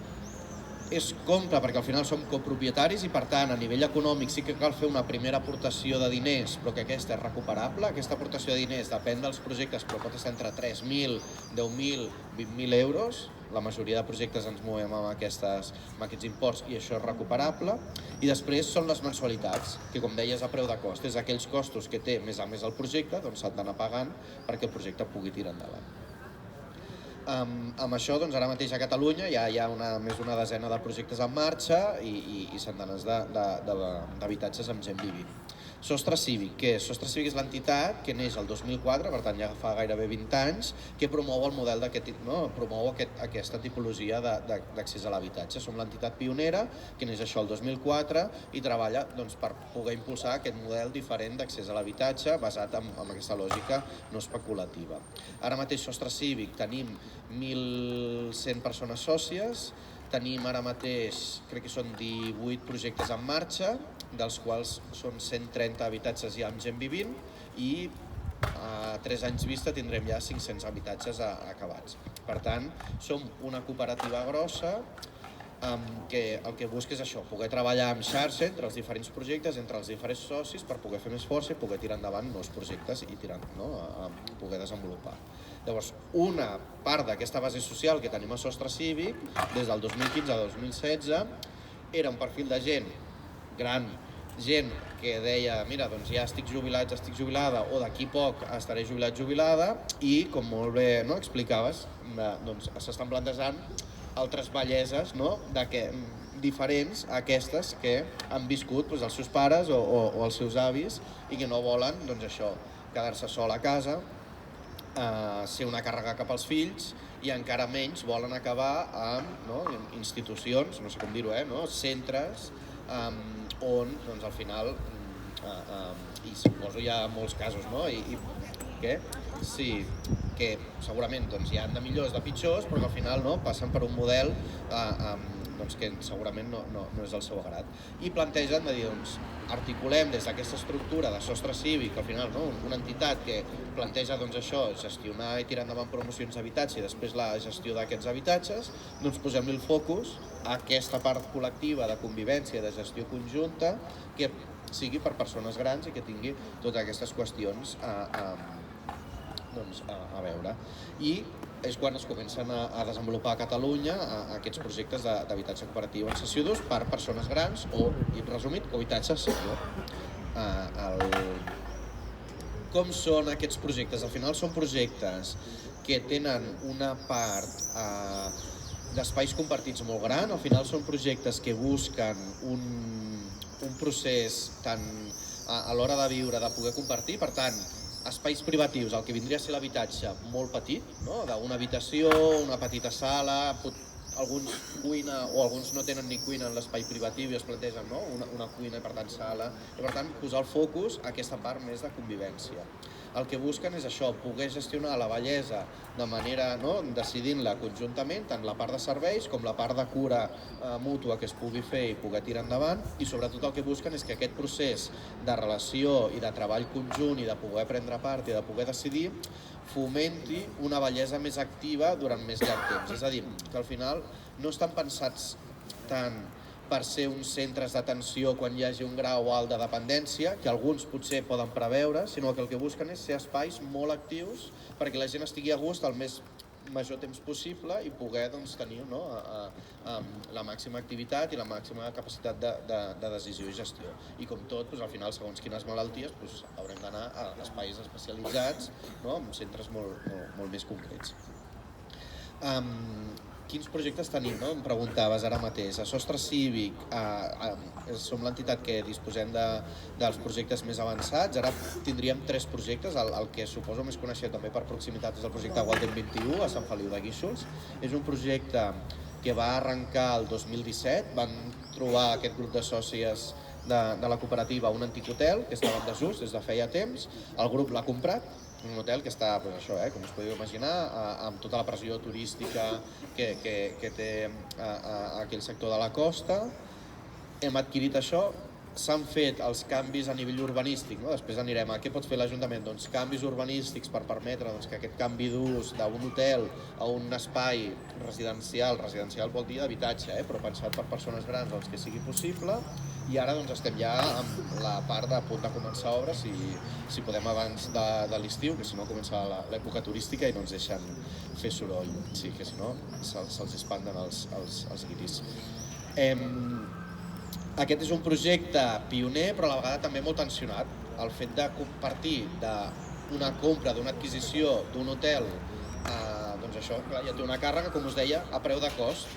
és compra perquè al final som copropietaris i per tant a nivell econòmic sí que cal fer una primera aportació de diners però que aquesta és recuperable. Aquesta aportació de diners depèn dels projectes però pot estar entre 3.000, 10.000, 20.000 euros. La majoria de projectes ens movem amb aquests imports i això és recuperable. I després són les mensualitats, que com deies a preu de cost, és aquells costos que té més a més el projecte, doncs s'han d'anar pagant perquè el projecte pugui tirar endavant. Amb això, doncs, ara mateix a Catalunya ja hi ha més d'una desena de projectes en marxa i centenars d'habitatges amb gent vivint. Sostre Cívic, què és? Sostre Cívic és l'entitat que neix el 2004, per tant ja fa gairebé 20 anys, que promou el model promou aquesta tipologia d'accés a l'habitatge. Som l'entitat pionera que neix això el 2004 i treballa per poder impulsar aquest model diferent d'accés a l'habitatge basat en aquesta lògica no especulativa. Ara mateix Sostre Cívic tenim 1.100 persones sòcies, tenim ara mateix, crec que són 18 projectes en marxa, dels quals són 130 habitatges ja amb gent vivint i a 3 anys vista tindrem ja 500 habitatges acabats. Per tant, som una cooperativa grossa que el que busca és això, poder treballar en xarxa entre els diferents projectes, entre els diferents socis per poder fer més força i poder tirar endavant nous projectes i poder desenvolupar. Llavors, una part d'aquesta base social que tenim a Sostre Cívic, des del 2015 a 2016, era un perfil de gent gran, gent que deia, mira, doncs ja estic jubilat, ja estic jubilada, o d'aquí poc estaré jubilat, jubilada, i com molt bé explicaves, doncs s'estan plantejant altres belleses diferents a aquestes que han viscut els seus pares o els seus avis i que no volen, doncs això, quedar-se sol a casa, ser una càrrega cap als fills i encara menys volen acabar amb institucions, no sé com dir-ho, centres on al final, i suposo hi ha molts casos, sí, que segurament hi ha de millors, de pitjors, però que al final passen per un model que segurament no és del seu agrat. I plantegen de dir, articulem des d'aquesta estructura de Sostre Cívic, al final una entitat que planteja això, gestionar i tirar endavant promocions d'habitatge i després la gestió d'aquests habitatges, posem-li el focus a aquesta part col·lectiva de convivència, de gestió conjunta, que sigui per persones grans i que tingui totes aquestes qüestions a veure. I és quan es comencen a desenvolupar a Catalunya aquests projectes d'habitatge cooperatiu en cessió d'ús per persones grans o, resumit, habitatge cessió. Com són aquests projectes? Al final són projectes que tenen una part d'espais compartits molt gran, al final són projectes que busquen un procés tant a l'hora de viure, de poder compartir, per tant, espais privatius, el que vindria a ser l'habitatge molt petit, d'una habitació, una petita sala, alguns cuina o alguns no tenen ni cuina en l'espai privatiu i es plantegen una cuina i per tant sala, i per tant posar el focus a aquesta part més de convivència. El que busquen és això, poder gestionar la bellesa de manera, decidint-la conjuntament, tant la part de serveis com la part de cura mútua que es pugui fer i poder tirar endavant, i sobretot el que busquen és que aquest procés de relació i de treball conjunt i de poder prendre part i de poder decidir fomenti una bellesa més activa durant més llarg temps. És a dir, que al final no estan pensats tant per ser uns centres d'atenció quan hi hagi un grau alt de dependència, que alguns potser poden preveure, sinó que el que busquen és ser espais molt actius perquè la gent estigui a gust el més major temps possible i poder tenir la màxima activitat i la màxima capacitat de decisió i gestió. I com tot, al final, segons quines malalties, haurem d'anar a espais especialitzats, amb centres molt més concrets. Quins projectes tenim, em preguntaves ara mateix. A Sostre Cívic som l'entitat que disposem dels projectes més avançats. Ara tindríem 3 projectes. El que suposo més coneixet també per proximitat és el projecte Gualtem 21 a Sant Feliu de Guíxols. És un projecte que va arrencar el 2017. Van trobar aquest grup de sòcies de la cooperativa un antic hotel que estava en desús des de feia temps. El grup l'ha comprat, un hotel que està, com us podeu imaginar, amb tota la pressió turística que té aquell sector de la costa. Hem adquirit això, s'han fet els canvis a nivell urbanístic, no? Després anirem a què pot fer l'Ajuntament, doncs canvis urbanístics per permetre que aquest canvi d'ús d'un hotel a un espai residencial vol dir d'habitatge, però pensat per persones grans doncs, que sigui possible, i ara doncs, estem ja amb la part de punt de començar obres, si podem abans de l'estiu, que si no comença l'època turística i no ens deixen fer soroll, sí, que si no se'ls espanten els guiris. Aquest és un projecte pioner, però a la vegada també molt tensionat. El fet de compartir d'una compra, d'una adquisició d'un hotel, doncs això, clar, ja té una càrrega, com us deia, a preu de cost.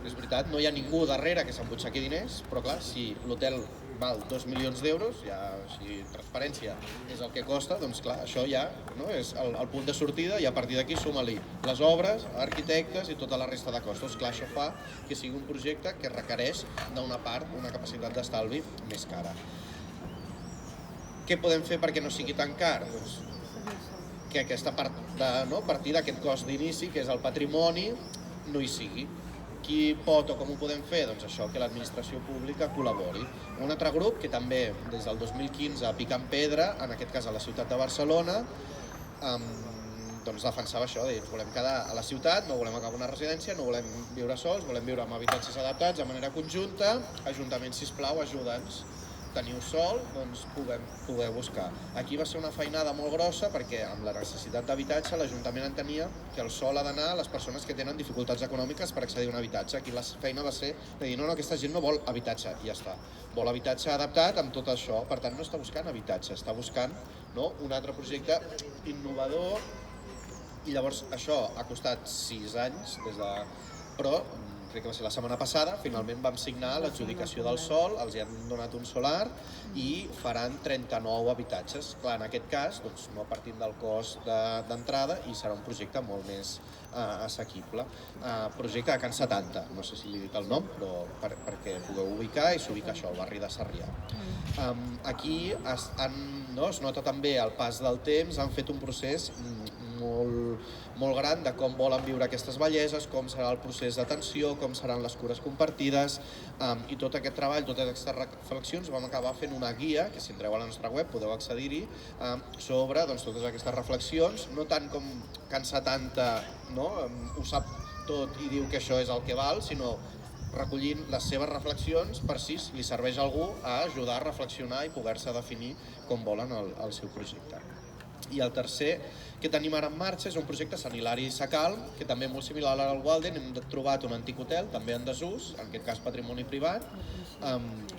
És veritat, no hi ha ningú darrere que s'embutxaqui diners, però clar, si l'hotel val 2 milions d'euros, ja, si transparència és el que costa, doncs clar, això ja és el punt de sortida, i a partir d'aquí suma-li les obres, arquitectes i tota la resta de costos. Clar, això fa que sigui un projecte que requereix d'una part, una capacitat d'estalvi més cara. Què podem fer perquè no sigui tan car? Doncs que aquesta part partir d'aquest cost d'inici, que és el patrimoni, no hi sigui. Qui pot o com ho podem fer? Doncs això, que l'administració pública col·labori. Un altre grup que també des del 2015 pica en pedra, en aquest cas a la ciutat de Barcelona, doncs defensava això, de dir, ens volem quedar a la ciutat, no volem acabar una residència, no volem viure sols, volem viure amb habitatges adaptats de manera conjunta. Ajuntament, sisplau, ajuda'ns. Teniu sol, doncs poder buscar. Aquí va ser una feinada molt grossa perquè amb la necessitat d'habitatge l'Ajuntament entenia que el sol ha d'anar a les persones que tenen dificultats econòmiques per accedir a un habitatge. Aquí la feina va ser de dir no, aquesta gent no vol habitatge, i ja està. Vol habitatge adaptat amb tot això, per tant no està buscant habitatge, està buscant un altre projecte innovador, i llavors això ha costat 6 anys, però crec que va ser la setmana passada, finalment vam signar l'adjudicació del sòl, els hi han donat un solar i faran 39 habitatges. Clar, en aquest cas, doncs, no partint del cost d'entrada, i serà un projecte molt més assequible. Projecte de Can 70, no sé si li dic el nom, però perquè pugueu ubicar, i s'ubica això, al barri de Sarrià. Aquí es nota també el pas del temps, han fet un procés molt gran de com volen viure aquestes velleses, com serà el procés d'atenció, com seran les cures compartides, i tot aquest treball, totes aquestes reflexions, vam acabar fent una guia, que si entreu a la nostra web podeu accedir-hi, sobre totes aquestes reflexions, no tant com Can 70 ho sap tot i diu que això és el que val, sinó recollint les seves reflexions per si li serveix a algú a ajudar a reflexionar i poder-se definir com volen el seu projecte. I el tercer que tenim ara en marxa és un projecte Sant Hilari Sacalm, que també molt similar al Walden. Hem trobat un antic hotel, també en desús, en aquest cas patrimoni privat,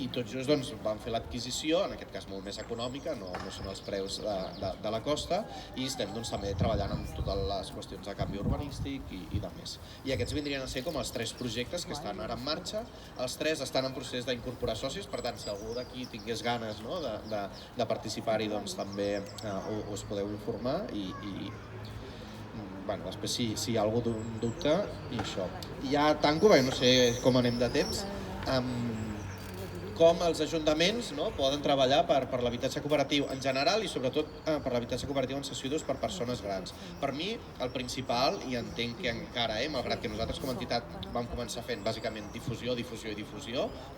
i tot just vam fer l'adquisició, en aquest cas molt més econòmica, no són els preus de la costa, i estem també treballant amb totes les qüestions de canvi urbanístic i de més. I aquests vindrien a ser com els 3 projectes que estan ara en marxa. Els 3 estan en procés d'incorporar socis, per tant, si algú d'aquí tingués ganes de participar-hi, també us podeu informar, i després si hi ha algú dubte, i això. I ja tanco, perquè no sé com anem de temps, com els ajuntaments poden treballar per l'habitatge cooperatiu en general i sobretot per l'habitatge cooperatiu en cessió d'ús per persones grans. Per mi, el principal, i entenc que encara, malgrat que nosaltres com a entitat vam començar fent bàsicament difusió, i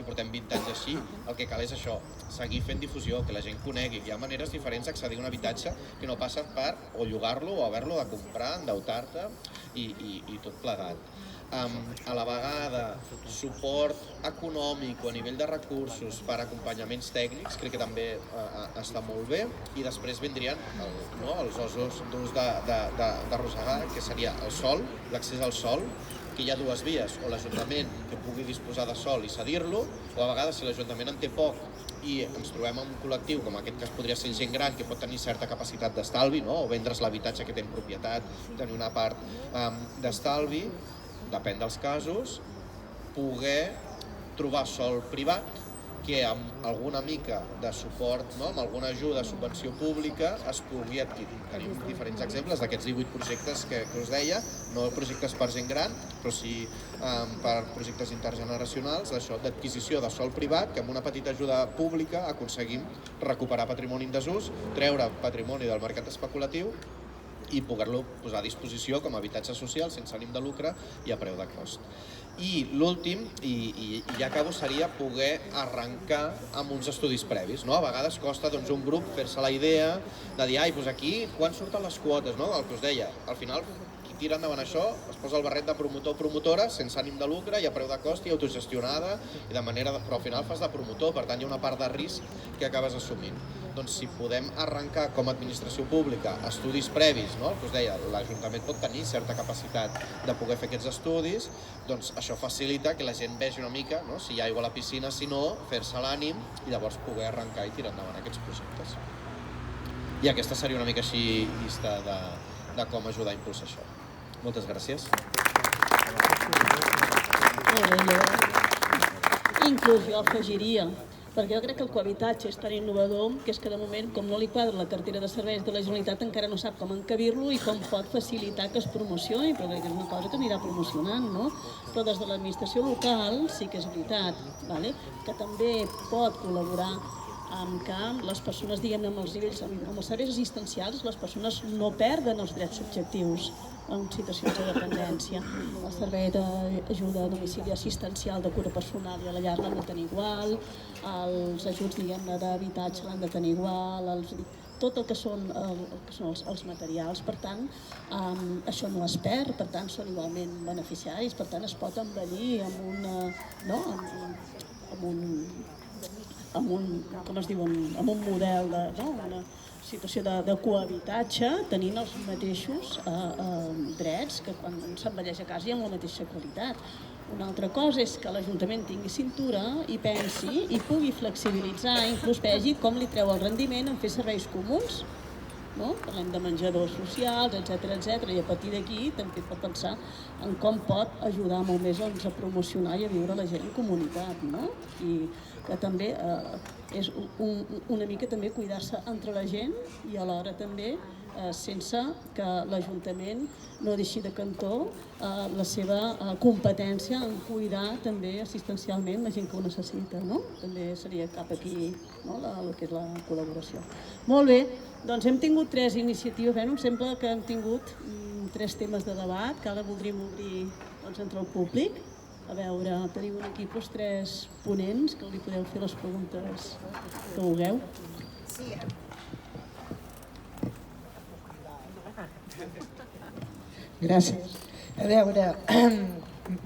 portem 20 anys així, el que cal és això, seguir fent difusió, que la gent conegui. Hi ha maneres diferents d'accedir a un habitatge que no passen per o llogar-lo o haver-lo de comprar, endeutar-te i tot plegat. A la vegada, suport econòmic o a nivell de recursos per acompanyaments tècnics, crec que també està molt bé, i després vindrien els ossos d'ús d'arrossegar, que seria el sòl, l'accés al sòl, que hi ha 2 vies, o l'Ajuntament que pugui disposar de sòl i cedir-lo, o a vegades si l'Ajuntament en té poc i ens trobem en un col·lectiu, com aquest cas podria ser gent gran, que pot tenir certa capacitat d'estalvi, o vendre's l'habitatge que té en propietat, tenir una part d'estalvi, depèn dels casos, poder trobar sòl privat que amb alguna mica de suport, amb alguna ajuda, subvenció pública, es pugui adquirir. Tenim diferents exemples d'aquests 18 projectes que us deia, no projectes per gent gran, però sí per projectes intergeneracionals, d'adquisició de sòl privat, que amb una petita ajuda pública aconseguim recuperar patrimoni en desús, treure patrimoni del mercat especulatiu i poder-lo posar a disposició com a habitatge social sense ànim de lucre i a preu de cost. I l'últim, i ja acabo, seria poder arrencar amb uns estudis previs. A vegades costa un grup fer-se la idea de dir doncs aquí, quan surten les quotes? El que us deia, al final qui tira endavant això es posa el barret de promotor o promotora sense ànim de lucre i a preu de cost i autogestionada, però al final fas de promotor, per tant hi ha una part de risc que acabes assumint. Doncs si podem arrencar com a administració pública estudis previs, el que us deia, l'Ajuntament pot tenir certa capacitat de poder fer aquests estudis, doncs això facilita que la gent vegi una mica si hi ha aigua a la piscina, si no, fer-se l'ànim i llavors poder arrencar i tirar endavant aquests projectes. I aquesta seria una mica així llista de com ajudar a impulsar això. Moltes gràcies. Inclús jo afegiria, perquè jo crec que el cohabitatge és tan innovador que és que de moment, com no li quadra la cartera de serveis de la Generalitat, encara no sap com encabir-lo i com pot facilitar que es promocioni, però crec que és una cosa que anirà promocionant, no? Però des de l'administració local sí que és veritat, que també pot col·laborar amb que les persones, diguem-ne, amb els nivells, amb els serveis assistencials, les persones no perden els drets subjectius en situacions de dependència. El servei d'ajuda a domicili assistencial de cura personal i a la llar l'han de tenir igual, els ajuts, diguem-ne, d'habitatge l'han de tenir igual, tot el que són els materials. Per tant, això no es perd, per tant, són igualment beneficiaris, per tant, es pot envellir amb un model una situació de cohabitatge, tenint els mateixos drets que quan s'envelleix a casa i amb la mateixa qualitat. Una altra cosa és que l'Ajuntament tingui cintura i pensi i pugui flexibilitzar, inclús vegi com li treu el rendiment en fer serveis comuns. Parlem de menjadors socials, etc. I a partir d'aquí també pot pensar en com pot ajudar molt més a promocionar i a viure la gent en comunitat. I que també és una mica també cuidar-se entre la gent i alhora també sense que l'Ajuntament no deixi de cantó la seva competència en cuidar també assistencialment la gent que ho necessita. També seria cap aquí el que és la col·laboració. Molt bé, doncs hem tingut 3 iniciatives, em sembla que hem tingut 3 temes de debat que ara voldríem obrir entre el públic. A veure, teniu aquí 3 ponents que li podeu fer les preguntes que vulgueu. Sí. Gràcies. A veure,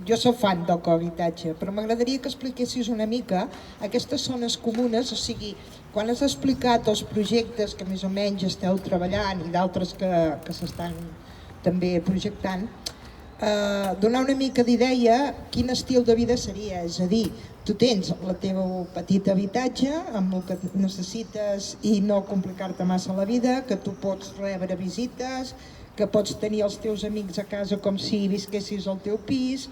jo soc fan del cohabitatge, però m'agradaria que expliquessis una mica aquestes zones comunes, o sigui, quan has explicat els projectes que més o menys esteu treballant i d'altres que s'estan també projectant, donar una mica d'idea quin estil de vida seria, és a dir, tu tens el teu petit habitatge amb el que necessites i no complicar-te massa la vida, que tu pots rebre visites, que pots tenir els teus amics a casa com si visquessis al teu pis.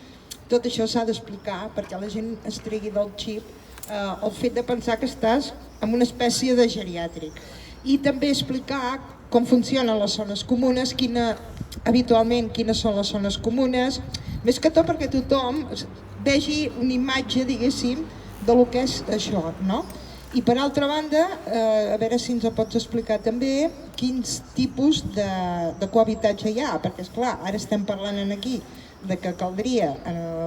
Tot això s'ha d'explicar perquè la gent es tregui del xip el fet de pensar que estàs en una espècie de geriàtric. I també explicar com funcionen les zones comunes, habitualment quines són les zones comunes, més que tot perquè tothom vegi una imatge, diguéssim, del que és això, no? I per altra banda, a veure si ens pots explicar també quins tipus de cohabitatge hi ha, perquè esclar, ara estem parlant aquí de que caldria,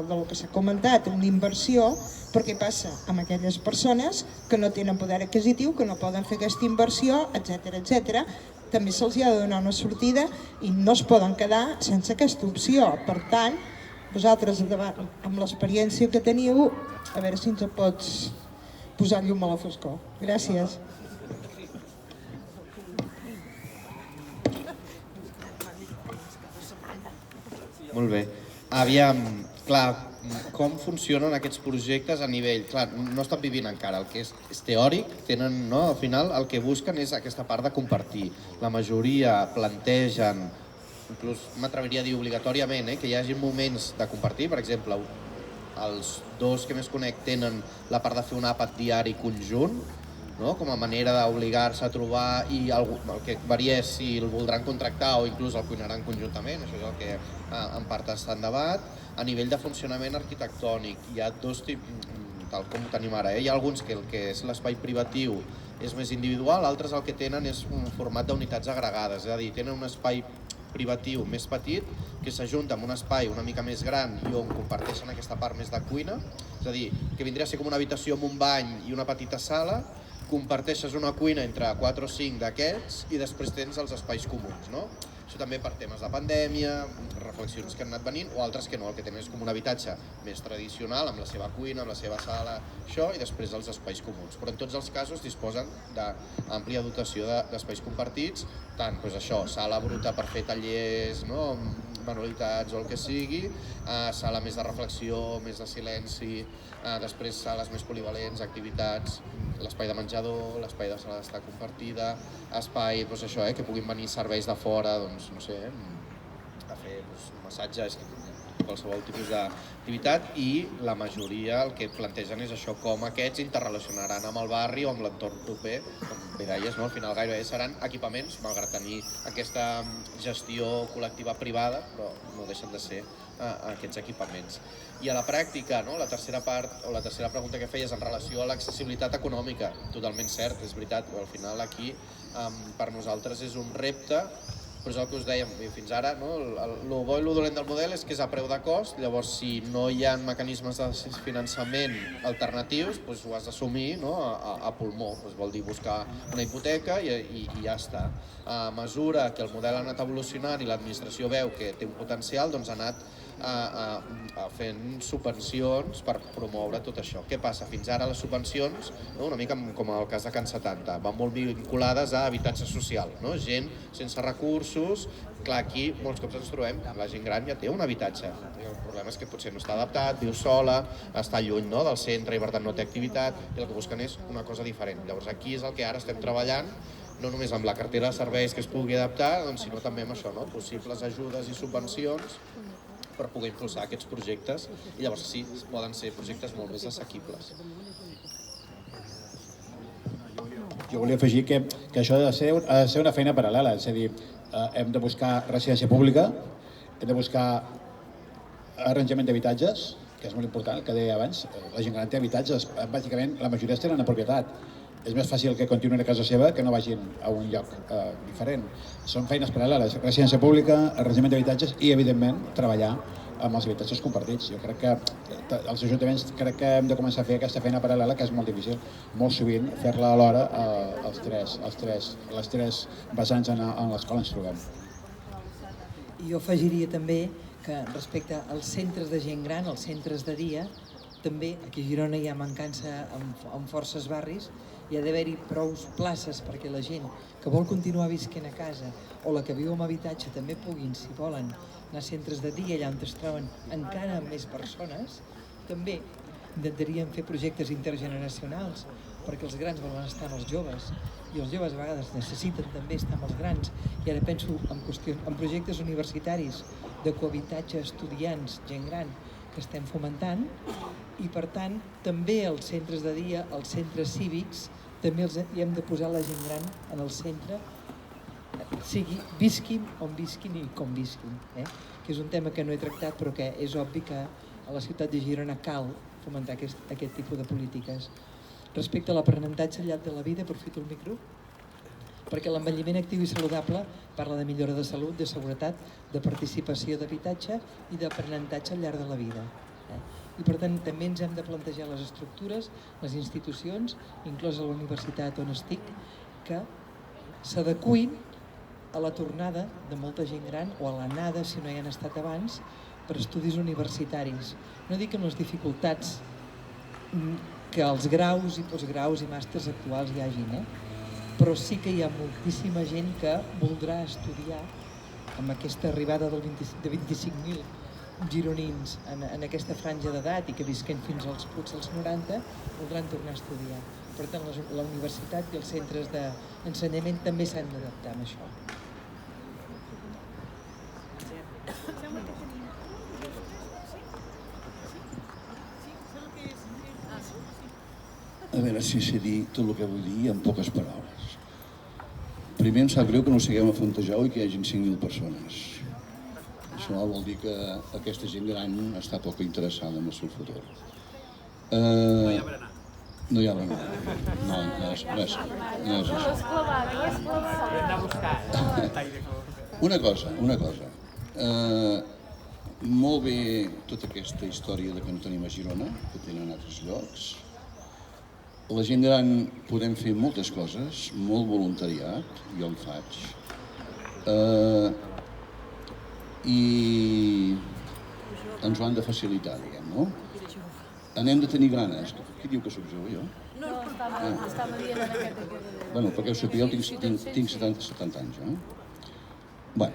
del que s'ha comentat, una inversió, però què passa amb aquelles persones que no tenen poder adquisitiu, que no poden fer aquesta inversió, etc. També se'ls ha de donar una sortida i no es poden quedar sense aquesta opció. Per tant, vosaltres, amb l'experiència que teniu, a veure si ens pots posar llum a la foscor. Gràcies. Molt bé. Aviam, clar, com funcionen aquests projectes a nivell... Clar, no estan vivint encara, el que és teòric, tenen, no? Al final el que busquen és aquesta part de compartir. La majoria plantegen, inclús m'atreviria a dir obligatòriament, que hi hagi moments de compartir, per exemple, els 2 que més conec tenen la part de fer un àpat diari conjunt, com a manera d'obligar-se a trobar i el que varia és si el voldran contractar o inclús el cuinaran conjuntament, això és el que en part està en debat. A nivell de funcionament arquitectònic hi ha 2 tipus, tal com ho tenim ara, hi ha alguns que el que és l'espai privatiu és més individual, altres el que tenen és un format d'unitats agregades, és a dir, tenen un espai privatiu més petit que s'ajunta en un espai una mica més gran i on comparteixen aquesta part més de cuina, és a dir, que vindria a ser com una habitació amb un bany i una petita sala, comparteixes una cuina entre 4 o 5 d'aquests i després tens els espais comuns, no? Això també per temes de pandèmia, reflexions que han anat venint, o altres que no, el que tenen és com un habitatge més tradicional, amb la seva cuina, amb la seva sala, això, i després els espais comuns. Però en tots els casos disposen d'àmplia dotació d'espais compartits, tant doncs això, sala bruta per fer tallers, no? Manualitats o el que sigui, sala més de reflexió, més de silenci, després sales més polivalents, activitats, l'espai de menjador, l'espai de sala d'estar compartida, espai, doncs això, que puguin venir serveis de fora, doncs, no sé, a fer massatges, qualsevol tipus d'activitat, i la majoria el que plantegen és això, com aquests interrelacionaran amb el barri o amb l'entorn proper, com bé deies, no? Al final gairebé seran equipaments, malgrat tenir aquesta gestió col·lectiva privada, però no deixen de ser aquests equipaments. I a la pràctica, no? La tercera part, o la tercera pregunta que feies en relació a l'accessibilitat econòmica, totalment cert, és veritat, al final aquí per nosaltres és un repte, però és el que us dèiem fins ara, no? El bo i el dolent del model és que és a preu de cost, llavors si no hi ha mecanismes de finançament alternatius, doncs ho has d'assumir, no? A pulmó, doncs vol dir buscar una hipoteca i ja està. A mesura que el model ha anat evolucionant i l'administració veu que té un potencial, doncs ha anat fent subvencions per promoure tot això. Què passa? Fins ara les subvencions, no? Una mica com el cas de Can 70, van molt vinculades a habitatge social, no? Gent sense recursos. Clar, aquí molts cops ens trobem, la gent gran ja té un habitatge. El problema és que potser no està adaptat, viu sola, està lluny, no? Del centre i per tant no té activitat, i el que busquen és una cosa diferent. Llavors aquí és el que ara estem treballant, no només amb la cartera de serveis que es pugui adaptar, doncs, sinó també amb això, no? Possibles ajudes i subvencions per poder impulsar aquests projectes, i llavors sí, poden ser projectes molt més assequibles. Jo volia afegir que això ha de ser una feina paral·lela, és a dir, hem de buscar residència pública, hem de buscar arranjament d'habitatges, que és molt important, el que deia abans, la gent gran té habitatges, bàsicament la majoria tenen en propietat. És més fàcil que continuïn a casa seva que no vagin a un lloc diferent. Són feines paral·leles, residència pública, arranjament d'habitatges i, evidentment, treballar amb els habitatges compartits. Jo crec que els ajuntaments hem de començar a fer aquesta feina paral·lela, que és molt difícil, molt sovint, fer-la alhora les tres vessants en les quals ens trobem. I jo afegiria també que respecte als centres de gent gran, els centres de dia, també aquí a Girona hi ha mancança en forces barris, hi ha d'haver-hi prou places perquè la gent que vol continuar visquent a casa o la que viu en habitatge també puguin, si volen, anar a centres de dia allà on es troben encara més persones. També intentaríem fer projectes intergeneracionals perquè els grans volen estar amb els joves i els joves a vegades necessiten també estar amb els grans. I ara penso en projectes universitaris de cohabitatge estudiants, gent gran, que estem fomentant, i per tant també els centres de dia, els centres cívics, també hi hem de posar la gent gran en el centre, sigui visquin on visquin i com visquin, que és un tema que no he tractat però que és obvi que a la ciutat de Girona cal fomentar aquest tipus de polítiques. Respecte a l'aprenentatge al llarg de la vida, aprofito el micro, perquè l'envelliment actiu i saludable parla de millora de salut, de seguretat, de participació d'habitatge i d'aprenentatge al llarg de la vida. I per tant també ens hem de plantejar les estructures, les institucions, inclosa la universitat on estic, que s'adeqüin a la tornada de molta gent gran o a l'anada, si no hi han estat abans, per estudis universitaris. No dic amb les dificultats que els graus i postgraus i màsters actuals hi hagin, però sí que hi ha moltíssima gent que voldrà estudiar amb aquesta arribada de 25.000 gironins en aquesta franja d'edat i que visquen fins als 90, voldran tornar a estudiar. Per tant, la universitat i els centres d'ensenyament també s'han d'adaptar amb això. A veure si sé dir tot el que vull dir en poques paraules. Primer, em sap greu que no siguem a Fontejau i que hi hagin 5.000 persones. Això vol dir que aquesta gent gran està poc interessada en el seu futur. No hi ha berenar. No hi ha berenar. No és això. Una cosa. Molt bé tota aquesta història de que no tenim a Girona, que tenen altres llocs. La gent gran podem fer moltes coses, molt voluntariat, jo en faig. I ens ho han de facilitar, diguem, no? Anem de tenir ganes. Qui diu que sóc jo? No, estava dient en aquest... Bueno, perquè ho sapigueu, tinc 70 anys, eh? Bé,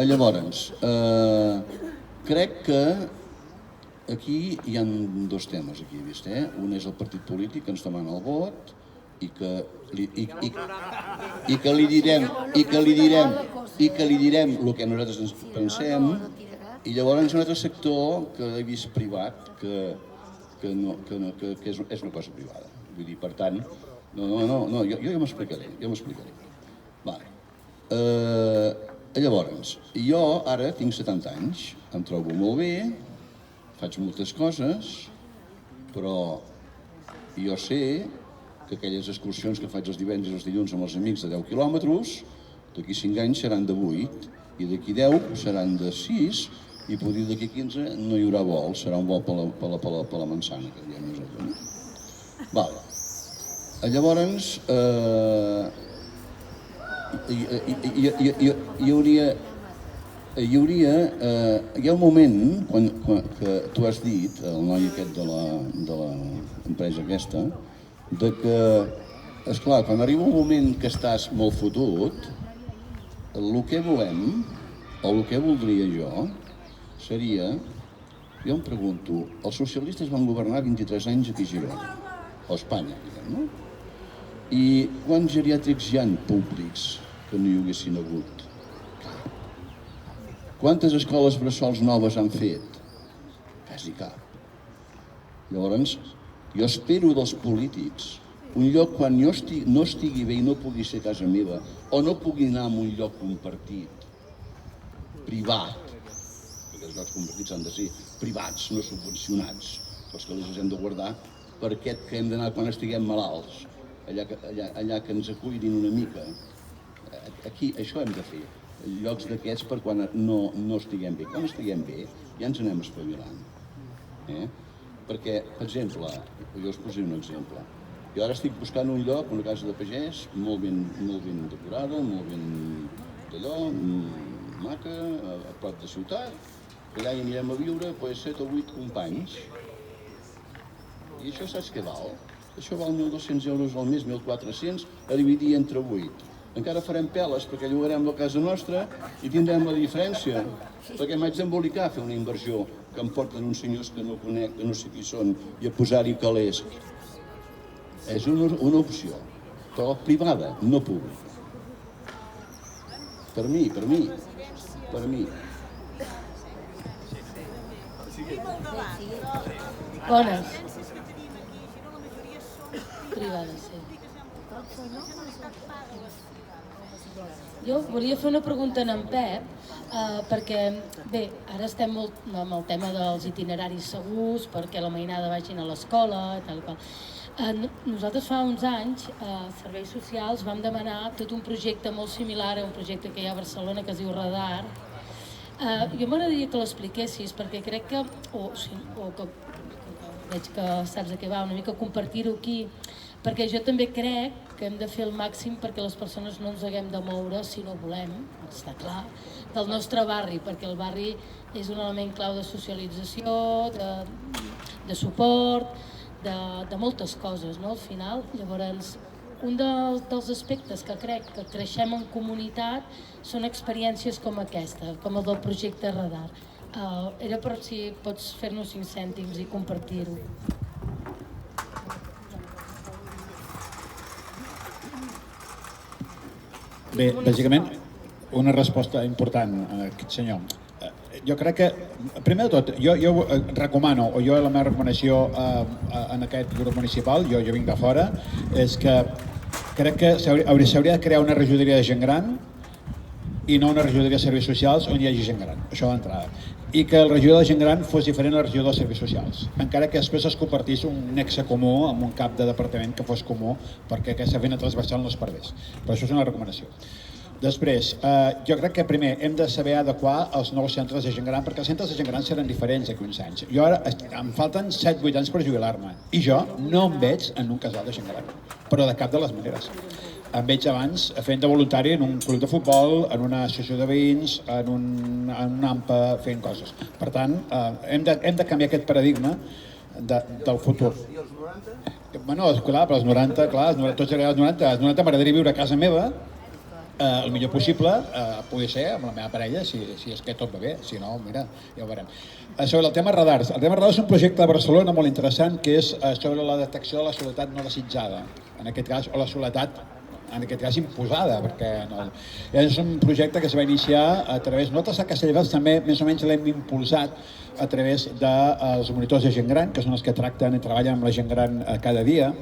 llavors, crec que aquí hi ha dos temes, aquí, vist, eh? Un és el partit polític que ens demana el vot i que li direm el que nosaltres ens pensem, i llavors un altre sector que he vist privat que és una cosa privada. Vull dir, per tant, no, jo ja m'explicaré. Vale. Llavors, jo ara tinc 70 anys, em trobo molt bé, faig moltes coses, però jo sé que aquelles excursions que faig els divendres i els dilluns amb els amics de 10 quilòmetres, d'aquí 5 anys seran de 8, i d'aquí 10 seran de 6, i potser d'aquí 15 no hi haurà vol, serà un vol per la manzana, que diem nosaltres. Vale. Llavors, hi ha un moment, que tu has dit, el noi aquest de l'empresa aquesta, de que, esclar, quan arriba un moment que estàs molt fotut, el que volem, o el que voldria jo, seria, jo em pregunto, els socialistes van governar 23 anys aquí a Girona, o a Espanya, diguem, no? I quants geriàtrics hi ha públics que no hi haguessin hagut? Quantes escoles bressols noves han fet? Quasi cap. Llavors, jo espero dels polítics un lloc quan jo no estigui bé i no pugui ser casa meva, o no pugui anar a un lloc compartit, privat, perquè els llocs compartits han de ser privats, no subvencionats, els que els hem de guardar per aquest que hem d'anar quan estiguem malalts, allà que ens acullin una mica. Aquí això hem de fer, llocs d'aquests per quan no estiguem bé. Quan estiguem bé ja ens anem espavilant. Perquè, per exemple, jo us posaré un exemple. Jo ara estic buscant un lloc, una casa de pagès, molt ben decorada, molt ben d'allò, maca, a prop de ciutat, que allà hi anirem a viure 7 o 8 companys. I això saps què val? Això val 1.200 euros al mes, 1.400, a dividir entre 8. Encara farem peles perquè llogarem la casa nostra i tindrem la diferència, perquè m'haig d'embolicar a fer una inversió que em porten uns senyors que no conec, que no sé qui són, i a posar-hi calés. És una opció, però privada, no pública. Per mi. Bones. Privades, sí. Jo volia fer una pregunta a en Pep, perquè, bé, ara estem molt amb el tema dels itineraris segurs, perquè la mainada vagin a l'escola, tal qual. Nosaltres fa uns anys, a Serveis Socials, vam demanar tot un projecte molt similar a un projecte que hi ha a Barcelona que es diu Radar. Jo m'agradaria que l'expliquessis, perquè crec que, veig que saps de què va, una mica compartir-ho aquí, perquè jo també crec que hem de fer el màxim perquè les persones no ens haguem de moure, si no volem, està clar, del nostre barri, perquè el barri és un element clau de socialització, de suport, de moltes coses, no, al final. Llavors, un dels aspectes que crec que creixem en comunitat són experiències com aquesta, com el del projecte Radar. Era per si pots fer-nos 5 cèntims i compartir-ho. Bé, bàsicament, una resposta important a aquest senyor. Jo crec que, primer de tot, jo recomano, o jo la meva recomanació en aquest grup municipal, jo vinc de fora, és que crec que s'hauria de crear una regidoria de gent gran i no una regidoria de serveis socials on hi hagi gent gran, això d'entrada. I que el regidor de gent gran fos diferent del regidor de serveis socials, encara que després es compartís un nexe comú amb un cap de departament que fos comú perquè aquesta feina transversal no es perdés. Però això és una recomanació. Després, jo crec que primer hem de saber adequar els nous centres de gent gran, perquè els centres de gent gran seran diferents d'aquí uns anys. Jo ara em falten 7-8 anys per jubilar-me i jo no em veig en un casal de gent gran, però de cap de les maneres. Em veig abans fent de voluntari en un club de futbol, en una associació de veïns, en un AMPA, fent coses. Per tant, hem de canviar aquest paradigma del futur. I els 90? Bueno, clar, però els 90, clar, tots els 90 m'agradaria viure a casa meva, el millor possible, poder ser amb la meva parella, si és que tot va bé, si no, mira, ja ho veurem. Sobre el tema radars. El tema radars és un projecte de Barcelona molt interessant que és sobre la detecció de la soledat no desitjada, en aquest cas, o la soledat en aquest cas imposada, perquè és un projecte que es va iniciar a través, nosaltres a Castelldefels també més o menys l'hem impulsat a través dels monitors de gent gran, que són els que tracten i treballen amb la gent gran cada dia,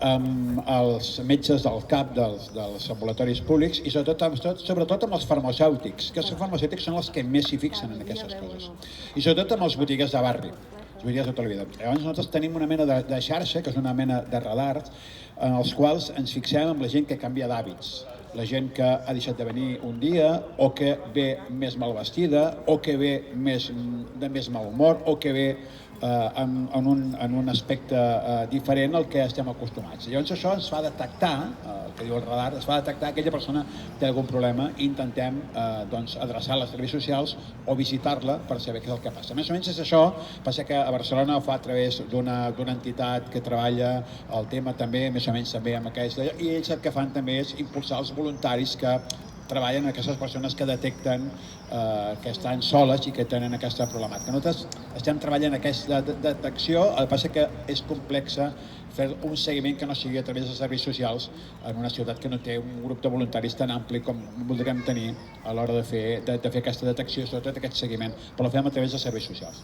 amb els metges del CAP dels ambulatoris públics i sobretot amb els farmacèutics, que els farmacèutics són els que més s'hi fixen en aquestes coses. I sobretot amb els botiguers de barri, els botiguers de tota la vida. Llavors nosaltres tenim una mena de xarxa, que és una mena de radars, en els quals ens fixem amb la gent que canvia d'hàbits. La gent que ha deixat de venir un dia, o que ve més mal vestida, o que ve de més mal humor, o que ve en un aspecte diferent al que estem acostumats. Llavors això ens fa detectar, el que diu el radar, es fa detectar aquella persona que té algun problema i intentem adreçar als serveis socials o visitar-la per saber què és el que passa. Més o menys és això, passa que a Barcelona ho fa a través d'una entitat que treballa el tema també, més o menys també amb aquells, i ells el que fan també és impulsar els voluntaris que treballen aquestes persones que detecten que estan soles i que tenen aquesta problemàtica. Nosaltres estem treballant aquesta detecció, el que passa que és complexa fer un seguiment que no sigui a través de serveis socials en una ciutat que no té un grup de voluntaris tan ampli com voldríem tenir a l'hora de fer aquesta detecció, sobretot aquest seguiment, però ho fem a través de serveis socials.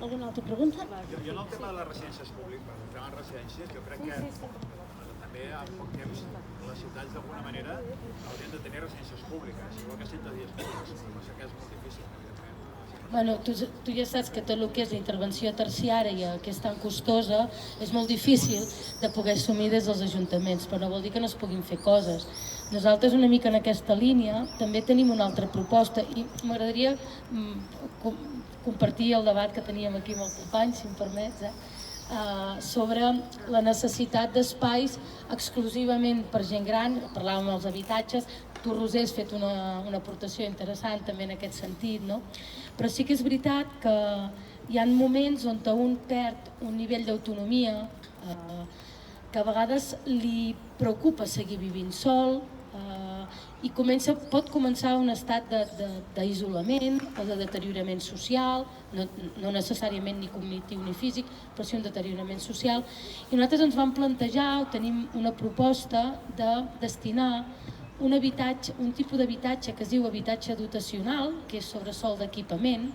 Alguna altra pregunta? Jo en el tema de les residències públiques, el tema de les residències, jo crec que també en poc temps les ciutats d'alguna manera haurien de tenir residències públiques, igual que centres de dies públics, però passa que és molt difícil, evidentment. Bueno, tu ja saps que tot el que és la intervenció terciària, que és tan costosa, és molt difícil de poder assumir des dels ajuntaments, però no vol dir que no es puguin fer coses. Nosaltres una mica en aquesta línia també tenim una altra proposta i m'agradaria compartir el debat que teníem aquí amb el company, si em permets, sobre la necessitat d'espais exclusivament per gent gran. Parlàvem dels habitatges, tu, Roser, has fet una aportació interessant també en aquest sentit, no? Però sí que és veritat que hi ha moments on un perd un nivell d'autonomia, que a vegades li preocupa seguir vivint sol, i pot començar un estat d'isolament o de deteriorament social, no necessàriament ni cognitiu ni físic, però sí un deteriorament social. I nosaltres ens vam plantejar, tenim una proposta de destinar un tipus d'habitatge que es diu habitatge dotacional, que és sobre sòl d'equipament,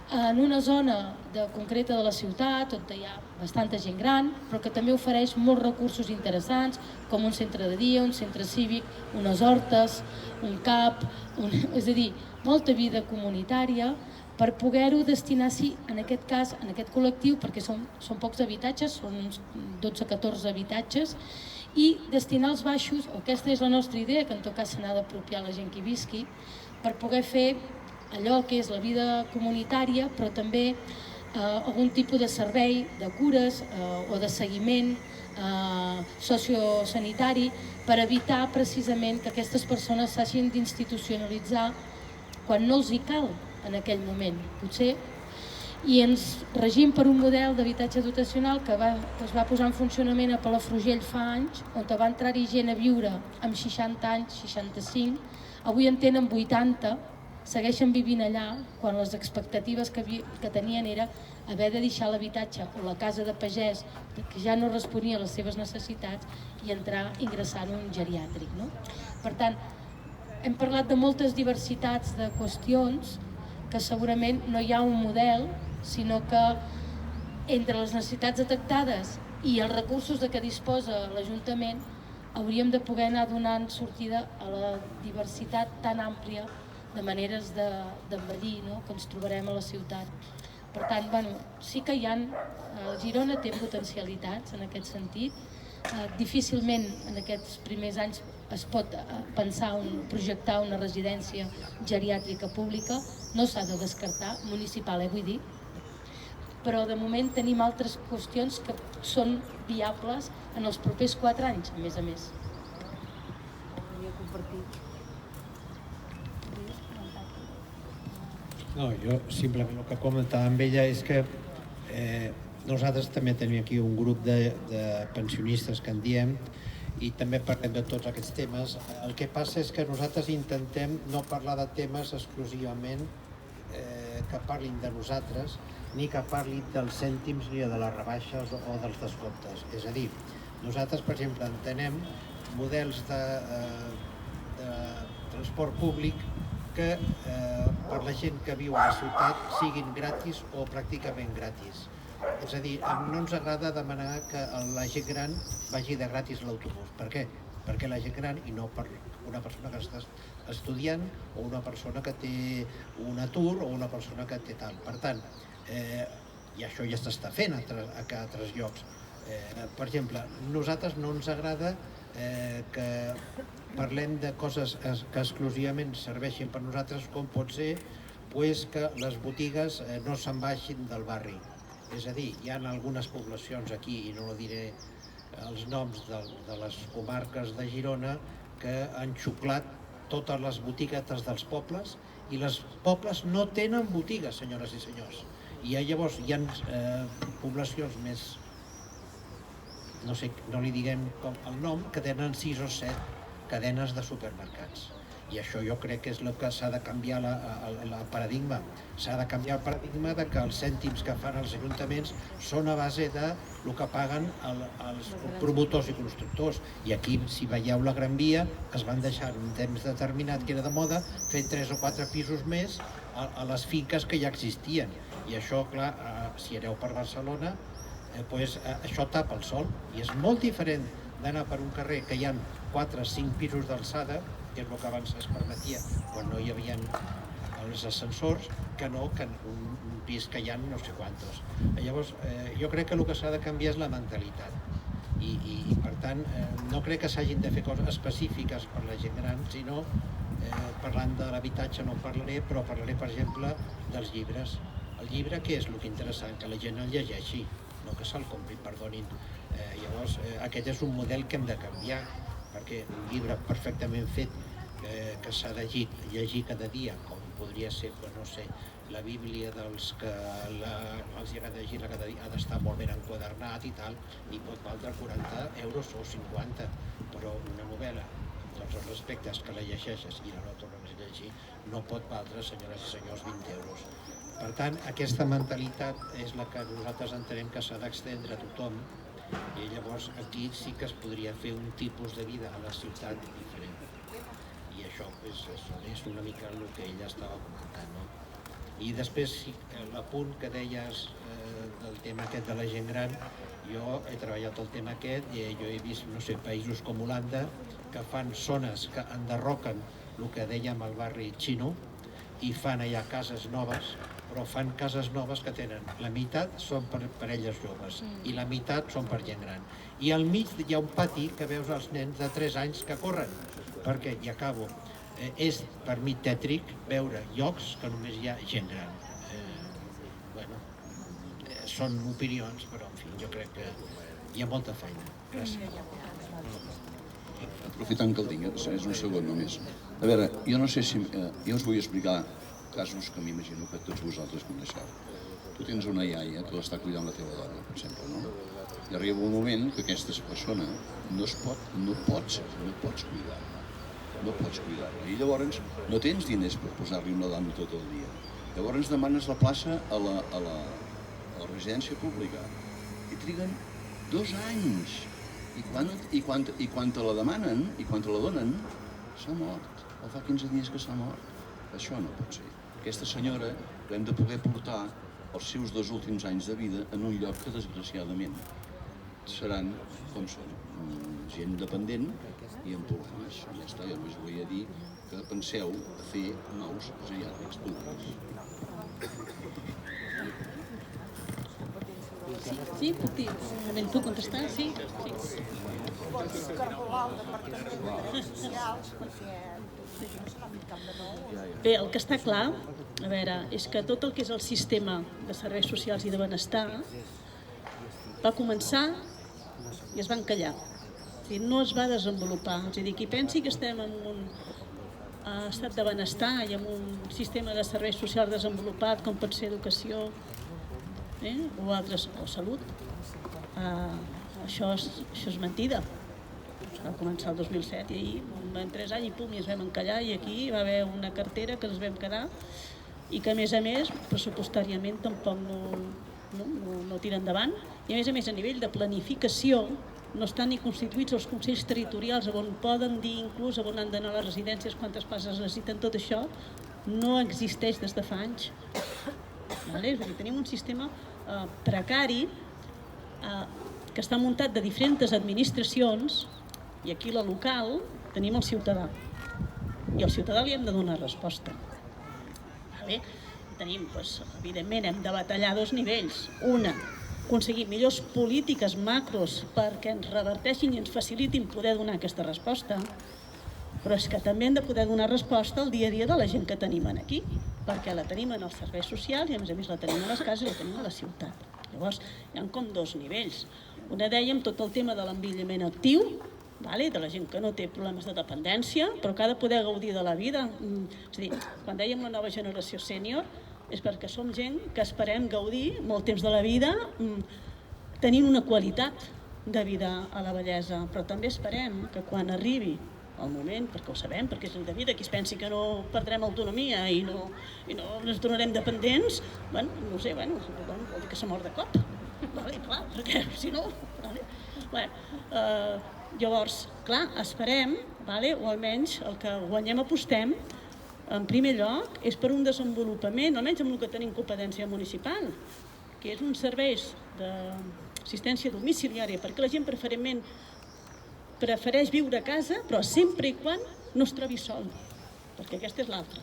en una zona concreta de la ciutat on hi ha bastanta gent gran, però que també ofereix molts recursos interessants, com un centre de dia, un centre cívic, unes hortes, un CAP, és a dir, molta vida comunitària, per poder-ho destinar, sí, en aquest cas, en aquest col·lectiu, perquè són pocs habitatges, són uns 12-14 habitatges, i destinar els baixos, o aquesta és la nostra idea, que en tot cas se n'ha d'apropiar la gent que hi visqui, per poder fer allò que és la vida comunitària, però també algun tipus de servei de cures o de seguiment sociosanitari per evitar precisament que aquestes persones s'hagin d'institucionalitzar quan no els hi cal en aquell moment, potser. I ens regim per un model d'habitatge dotacional que es va posar en funcionament a Palafrugell fa anys, on va entrar-hi gent a viure amb 60 anys, 65, avui en tenen 80, segueixen vivint allà quan les expectatives que tenien era haver de deixar l'habitatge o la casa de pagès que ja no responia a les seves necessitats i ingressar en un geriàtric. Per tant, hem parlat de moltes diversitats de qüestions que segurament no hi ha un model, sinó que entre les necessitats detectades i els recursos de què disposa l'Ajuntament hauríem de poder anar donant sortida a la diversitat tan àmplia de maneres d'envellir que ens trobarem a la ciutat. Per tant, sí que Girona té potencialitats en aquest sentit. Difícilment en aquests primers anys es pot projectar una residència geriàtrica pública, no s'ha de descartar, municipal, vull dir, però de moment tenim altres qüestions que són viables en els propers 4 anys, a més a més. No, jo simplement el que comentava amb ella és que nosaltres també tenim aquí un grup de pensionistes que en diem i també parlem de tots aquests temes. El que passa és que nosaltres intentem no parlar de temes exclusivament que parlin de nosaltres ni que parlin dels cèntims ni de les rebaixes o dels descomptes. És a dir, nosaltres, per exemple, entenem models de transport públic que per la gent que viu a la ciutat siguin gratis o pràcticament gratis. És a dir, no ens agrada demanar que la gent gran vagi de gratis a l'autobús. Per què? Perquè la gent gran, i no per una persona que està estudiant o una persona que té un atur o una persona que té tal. Per tant, i això ja s'està fent a altres llocs. Per exemple, nosaltres no ens agrada que parlem de coses que exclusivament serveixin per nosaltres, com pot ser que les botigues no se'n vagin del barri. És a dir, hi ha algunes poblacions aquí, i no diré els noms de les comarques de Girona, que han xuclat totes les botiguetes dels pobles i els pobles no tenen botigues, senyores i senyors. I llavors hi ha poblacions més, no li diguem el nom, que tenen 6 o 7 cadenes de supermercats. I això jo crec que és el que s'ha de canviar el paradigma. S'ha de canviar el paradigma de que els cèntims que fan els ajuntaments són a base de el que paguen els promotors i constructors. I aquí, si veieu la Gran Via, es van deixar un temps determinat que era de moda fer 3 o 4 pisos més a les finques que ja existien. I això, clar, si aneu per Barcelona, això tapa el sol. I és molt diferent d'anar per un carrer que hi ha 4 o 5 pisos d'alçada, que és el que abans es permetia quan no hi havia els ascensors, que no que un pis que hi ha no sé quantos. Llavors, jo crec que el que s'ha de canviar és la mentalitat. I per tant, no crec que s'hagin de fer coses específiques per la gent gran, sinó parlant de l'habitatge no en parlaré, però parlaré, per exemple, dels llibres. El llibre, què és el que interessant? Que la gent el llegeixi, no que se'l compri, perdonin. Llavors, aquest és un model que hem de canviar, perquè un llibre perfectament fet que s'ha de llegir cada dia, com podria ser, no sé, la Bíblia dels que els agrada llegir cada dia, ha d'estar molt ben enquadernat i tal, i pot valdre 40 euros o 50, però una novel·la, amb tots els respectes que la llegeixes i la no tornes a llegir, no pot valdre, senyores i senyors, 20 euros. Per tant, aquesta mentalitat és la que nosaltres entenem que s'ha d'extendre a tothom, i llavors aquí sí que es podria fer un tipus de vida a la ciutat diferent. I això és una mica el que ella estava comentant, no? I després, l'apunt que deies del tema aquest de la gent gran, jo he treballat el tema aquest i jo he vist, no sé, països com Holanda que fan zones que enderroquen el que dèiem el barri xino i fan allà cases noves, però fan cases noves que tenen la meitat són per parelles joves i la meitat són per gent gran. I al mig hi ha un pati que veus els nens de 3 anys que corren, perquè, i acabo, és per mi tètric veure llocs que només hi ha gent gran. Són opinions, però en fi, jo crec que hi ha molta feina. Gràcies. Aprofitant que el tinc, és un segon només. A veure, jo no sé si... Jo us vull explicar casos que m'imagino que tots vosaltres coneixeu. Tu tens una iaia que l'està cuidant la teva dona, per exemple, no? I arriba un moment que aquesta persona no pots cuidar-la. No pots cuidar-la. I llavors no tens diners per posar-li una dona tot el dia. Llavors demanes la plaça a la residència pública i triguen 2 anys. I quan te la demanen i quan te la donen, s'ha mort. O fa 15 dies que s'ha mort. Això no pot ser. Aquesta senyora l'hem de poder portar els seus 2 últims anys de vida en un lloc que, desgraciadament, seran com són, gent dependent i amb problemes. Ja està, jo només volia dir que penseu a fer nous geriàtrics públics. Sí, puc dir? Un puc contestar? Sí? Sí. Pots cargolar el Departament de Socials perquè no se n'ha fet cap de nou. Bé, el que està clar, a veure, és que tot el que és el sistema de serveis socials i de benestar va començar i es va encallar. És a dir, no es va desenvolupar. És a dir, qui pensi que estem en un estat de benestar i en un sistema de serveis socials desenvolupat, com pot ser educació o altres, o salut, això és mentida. Va començar el 2007 i ahir vam 3 anys i pum, i ens vam encallar i aquí va haver una cartera que ens vam quedar i que a més pressupostàriament tampoc no tira endavant i a més a nivell de planificació no estan ni constituïts els consells territorials on poden dir inclús on han d'anar les residències, quantes places necessiten, tot això no existeix des de fa anys. És a dir, tenim un sistema precari que està muntat de diferents administracions i aquí la local tenim el ciutadà i al ciutadà li hem de donar resposta. Tenim, evidentment, hem de batallar a 2 nivells. Una, aconseguir millors polítiques macros perquè ens reverteixin i ens facilitin poder donar aquesta resposta, però és que també hem de poder donar resposta al dia a dia de la gent que tenim aquí, perquè la tenim en els serveis socials i a més la tenim a les cases i la tenim a la ciutat. Llavors, hi ha com 2 nivells. Una, dèiem, tot el tema de l'envelliment actiu, de la gent que no té problemes de dependència, però que ha de poder gaudir de la vida. És a dir, quan dèiem la nova generació sènior, és perquè som gent que esperem gaudir molt temps de la vida tenint una qualitat de vida a la vellesa, però també esperem que quan arribi el moment, perquè ho sabem, perquè és el de vida, qui es pensi que no perdrem autonomia i no ens tornarem dependents, vol dir que s'ha mort de cop, clar, perquè si no... Llavors, clar, esperem, o almenys el que guanyem apostem, en primer lloc, és per un desenvolupament, almenys amb el que tenim competència municipal, que és un serveis d'assistència domiciliària, perquè la gent preferentment prefereix viure a casa, però sempre i quan no es trobi sol, perquè aquesta és l'altra.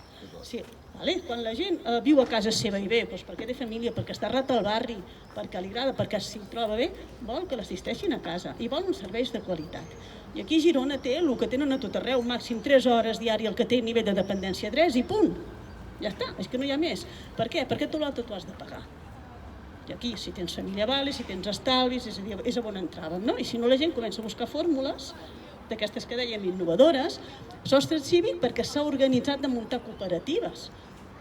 Quan la gent viu a casa seva i bé, perquè té família, perquè està rat al barri, perquè li agrada, perquè s'hi troba bé, vol que l'assisteixin a casa i vol uns serveis de qualitat. I aquí Girona té el que tenen a tot arreu, màxim 3 hores diàries el que té nivell de dependència 3 i punt. Ja està, és que no hi ha més. Per què? Perquè tot l'altre t'ho has de pagar. I aquí, si tens família, si tens estalvis, és a dir, és on entràvem, no? I si no, la gent comença a buscar fórmules d'aquestes que dèiem innovadores, Sostre Cívic perquè s'ha organitzat de muntar cooperatives,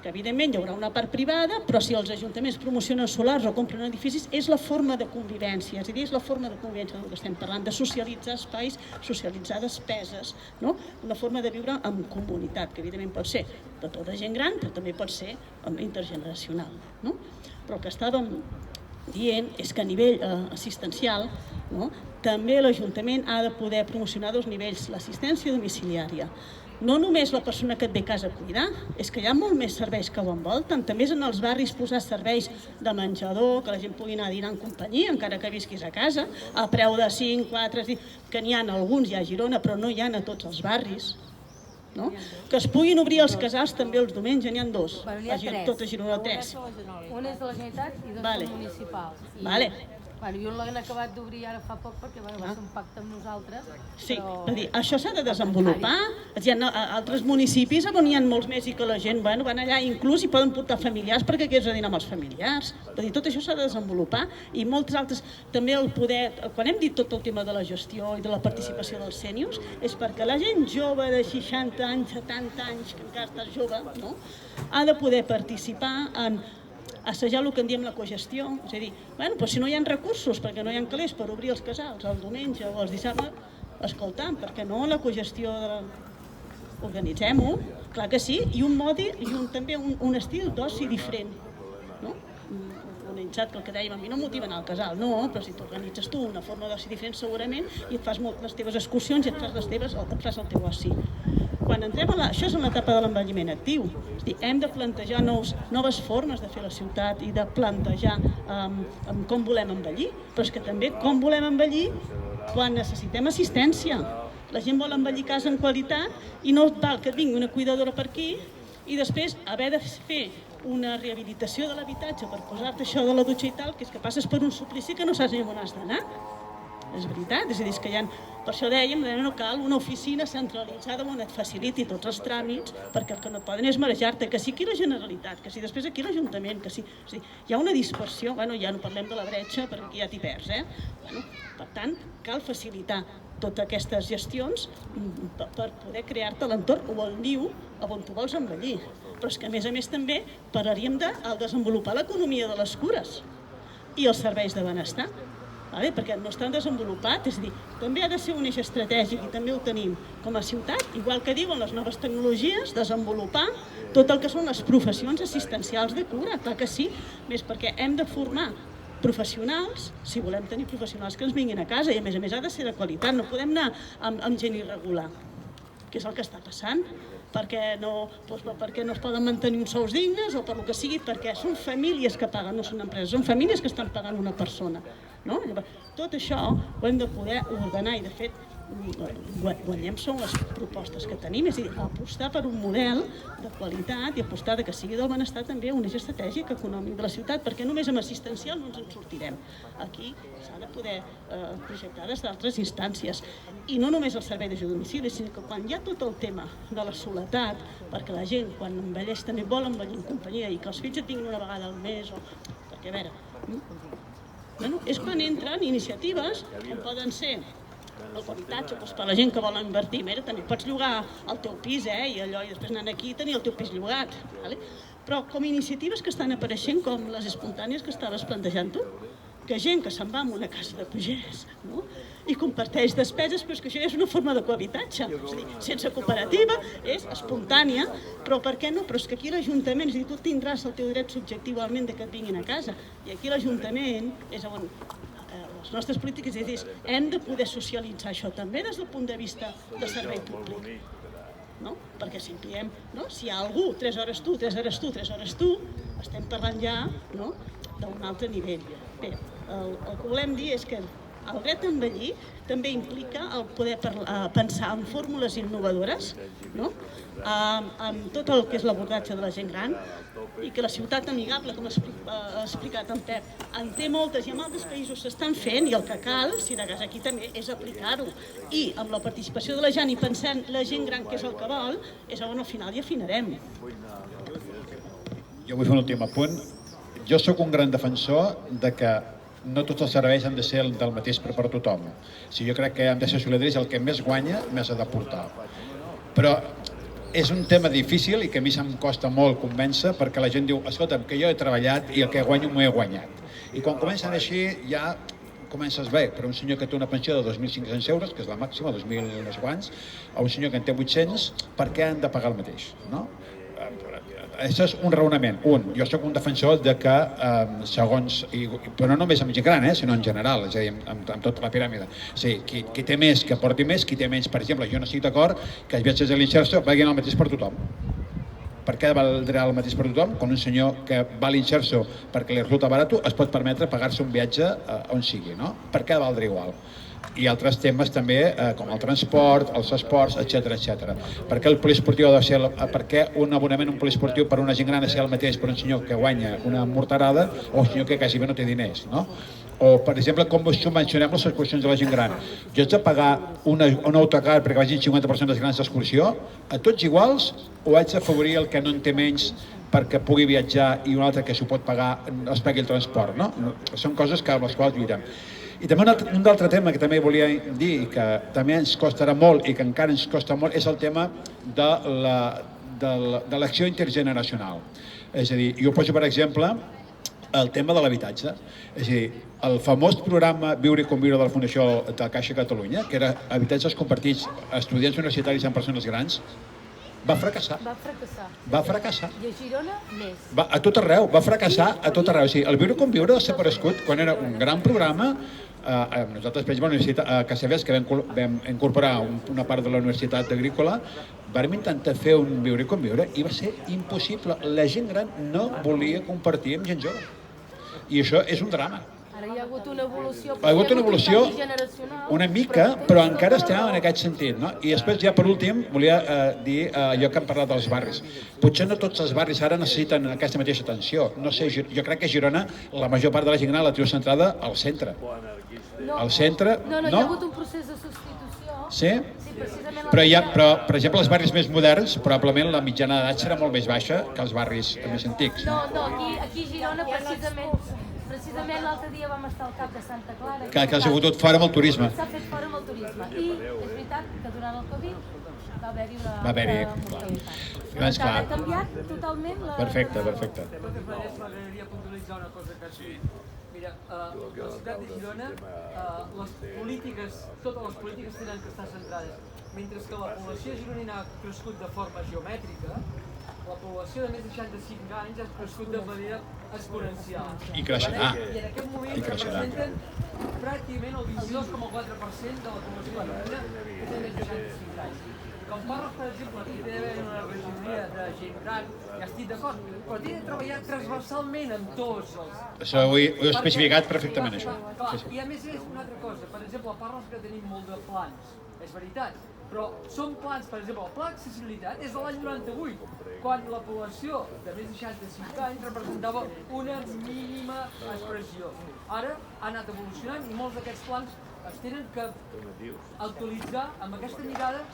que evidentment hi haurà una part privada, però si els ajuntaments promocionen solars o compren edificis, és la forma de convivència, és a dir, és la forma de convivència del que estem parlant, de socialitzar espais, socialitzar despeses, una forma de viure en comunitat, que evidentment pot ser de tota gent gran, però també pot ser intergeneracional. Però el que estàvem dient és que a nivell assistencial també l'Ajuntament ha de poder promocionar 2 nivells, l'assistència domiciliària. No només la persona que et ve a casa a cuidar, és que hi ha molt més serveis que ho envolten. També és en els barris posar serveis de menjador, que la gent pugui anar a dinar en companyia, encara que visquis a casa, a preu de 5, 4, que n'hi ha alguns, hi ha a Girona, però no hi ha a tots els barris. Que es puguin obrir els casals també els diumenges, n'hi ha 2. Tot a Girona 3. Un és de la Generalitat i 2 són municipals. I un l'han acabat d'obrir ara fa poc perquè va ser un pacte amb nosaltres. Sí, és dir, això s'ha de desenvolupar. Hi ha altres municipis on hi ha molts més i que la gent van allà, inclús hi poden portar familiars perquè quedes a dinar amb els familiars. És dir, tot això s'ha de desenvolupar i moltes altres, també el poder, quan hem dit tot el tema de la gestió i de la participació dels sèniors, és perquè la gent jove de 60 anys, 70 anys, que encara està jove, ha de poder participar en assajar el que en diem la cogestió, és a dir, si no hi ha recursos, perquè no hi ha calés per obrir els casals el diumenge o els dissabtes, escolta'm, perquè no la cogestió, organitzem-ho, clar que sí, i un modi i també un estil d'oci diferent, organitzat, que el que dèiem, a mi no em motiva anar al casal, no, però si t'organitzes tu una forma d'oci diferent segurament i et fas les teves excursions i et fas el teu oci. Quan entrem això és en l'etapa de l'envelliment actiu, és a dir, hem de plantejar noves formes de fer la ciutat i de plantejar com volem envellir, però és que també com volem envellir quan necessitem assistència. La gent vol envellir casa en qualitat i no val que et vingui una cuidadora per aquí i després haver de fer una rehabilitació de l'habitatge per posar-te això de la dutxa i tal, que és que passes per un suplici que no saps ni on has d'anar. És veritat, és a dir, que hi ha... Per això dèiem, no cal una oficina centralitzada on et faciliti tots els tràmits, perquè el que no et poden és marejar-te, que sí aquí la Generalitat, que sí després aquí l'Ajuntament, que sí... O sigui, hi ha una dispersió, bueno, ja no parlem de la bretxa, perquè aquí ja t'hi perds, Bueno, per tant, cal facilitar totes aquestes gestions per poder crear-te l'entorn o el niu on tu vols envellir. Però és que, a més també, parlaríem de desenvolupar l'economia de les cures i els serveis de benestar, perquè no estan desenvolupats, és a dir, també ha de ser un eix estratègic i també ho tenim com a ciutat, igual que diuen les noves tecnologies, desenvolupar tot el que són les professions assistencials de cura, clar que sí, més perquè hem de formar professionals, si volem tenir professionals que ens vinguin a casa i a més ha de ser de qualitat, no podem anar amb gent irregular, que és el que està passant, perquè no es poden mantenir uns sous dignes o per lo que sigui, perquè són famílies que paguen, no són empreses, són famílies que estan pagant una persona. Tot això ho hem de poder ordenar i de fet guanyem són les propostes que tenim, és a dir, apostar per un model de qualitat i apostar que sigui del benestar també un eix estratègic econòmic de la ciutat, perquè només amb assistencial no ens en sortirem. Aquí s'ha de poder projectar des d'altres instàncies. I no només el servei d'ajuda a domicili, sinó que quan hi ha tot el tema de la soledat, perquè la gent quan envelleix també vol envellir en companyia i que els fills et vinguin una vegada al mes, perquè a veure, és quan entren iniciatives que poden ser l'habitatge per la gent que vol invertir. Mira, també pots llogar el teu pis i allò, i després anant aquí i tenir el teu pis llogat. Però com iniciatives que estan apareixent, com les espontànies que estaves plantejant tu, que gent que se'n va a una casa de pagès i comparteix despeses, però és que això és una forma de cohabitatge, és a dir, sense cooperativa, és espontània, però per què no? Però és que aquí l'Ajuntament, és a dir, tu tindràs el teu dret subjectivament que et vinguin a casa, i aquí l'Ajuntament és on les nostres polítiques, és a dir, hem de poder socialitzar això també des del punt de vista de servei públic. Perquè si diem, si hi ha algú, 3 hores tu, 3 hores tu, 3 hores tu, estem parlant ja d'un altre nivell. Bé, el que volem dir és que el dret a envellir també implica el poder pensar en fórmules innovadores, amb tot el que és l'abordatge de la gent gran, i que la ciutat amigable, com ha explicat en Pep, en té moltes i en altres països s'estan fent, i el que cal, si de cas aquí també, és aplicar-ho. I amb la participació de la gent i pensant la gent gran que és el que vol, és on al final hi afinarem. Jo vull fer un últim apunt. Jo sóc un gran defensor de que no tots els serveis han de ser del mateix per a tothom. Jo crec que hem de ser solidaris, el que més guanya més ha d'aportar. Però és un tema difícil i que a mi se'm costa molt convèncer, perquè la gent diu, escolta'm, que jo he treballat i el que guanyo m'ho he guanyat. I quan comencen així ja comences bé, però un senyor que té una pensió de 2.500 euros, que és la màxima, 2.000 no sé quants, o un senyor que en té 800, per què han de pagar el mateix? Això és un raonament. Jo soc un defensor de que, segons, però no només amb gent gran, sinó en general, és a dir, amb tota la piràmide. Qui té més, que aporti més, qui té menys. Per exemple, jo no estic d'acord que els viatges de l'Inserso paguin el mateix per tothom. Per què valdrà el mateix per tothom? Quan un senyor que va a l'Inserso perquè li resulta barat es pot permetre pagar-se un viatge on sigui, no? Per què valdrà igual? I altres temes també, com el transport, els esports, etc. Per què el poliesportiu ha de ser... Per què un abonament a un poliesportiu per una gent gran ha de ser el mateix per un senyor que guanya una morterada o un senyor que quasi bé no té diners, no? O, per exemple, com subvencionem les excursions de la gent gran. Jo haig de pagar un autocar perquè vagin 50 persones grans d'excursió, a tots iguals, o haig d'afavorir el que no en té menys perquè pugui viatjar i un altre que s'ho pot pagar es pagui el transport, no? Són coses amb les quals lluitem. I també un altre tema que també volia dir i que també ens costarà molt i que encara ens costa molt és el tema de l'acció intergeneracional. És a dir, jo poso per exemple el tema de l'habitatge. És a dir, el famós programa Viure i Conviure de la Fundació de Caixa Catalunya, que era habitatges compartits a estudiants universitaris amb persones grans, va fracassar. Va fracassar. I a Girona, més. A tot arreu, va fracassar a tot arreu. O sigui, el Viure i Conviure va ser aparegut quan era un gran programa. Nosaltres, per exemple, a Casaves, que vam incorporar una part de la Universitat Agrícola, vam intentar fer un Viure i Conviure i va ser impossible. La gent gran no volia compartir amb gent jove. I això és un drama. Ara hi ha hagut una evolució, Ha hagut una evolució canvi generacional, una mica, però encara estem en aquest sentit, no? I després, ja per últim, volia dir allò que hem parlat dels barris. Potser no tots els barris ara necessiten aquesta mateixa atenció. No sé, jo crec que a Girona la major part de la gent gran la teniu centrada al centre. Al centre, no, hi ha hagut un procés de substitució. Sí? Sí, precisament. Però, per exemple, els barris més moderns, probablement la mitjana d'edat serà molt més baixa que els barris més antics. No, aquí a Girona, precisament l'altre dia vam estar al Cap de Santa Clara. Que s'ha fotut fora amb el turisme. S'ha fet fora amb el turisme. I és veritat que durant el Covid va haver-hi una mortalitat. Doncs clar. Ha canviat totalment la... Perfecte. M'agradaria puntualitzar una cosa que has dit. Mira, la ciutat de Girona, les polítiques, totes les polítiques tenen que estar centrades. Mentre que la població gironina ha crescut de forma geomètrica, la població de més de 65 anys ha crescut de manera exponencial. I creixerà. I en aquest moment representen pràcticament el 22,4% de la població gironina que té més de 65 anys. Quan parles, per exemple, que hi ha d'haver una regidoria de gent gran, ja estic d'acord, però té de treballar transversalment amb tots els... Això ho he especificat perfectament, això. I a més és una altra cosa, per exemple, parles que tenim molt de plans, és veritat, però són plans, per exemple, el pla d'accessibilitat és de l'any 98, quan la població de més de 65 anys representava una mínima expressió. Ara ha anat evolucionant i molts d'aquests plans es tenen que actualitzar amb aquesta mirada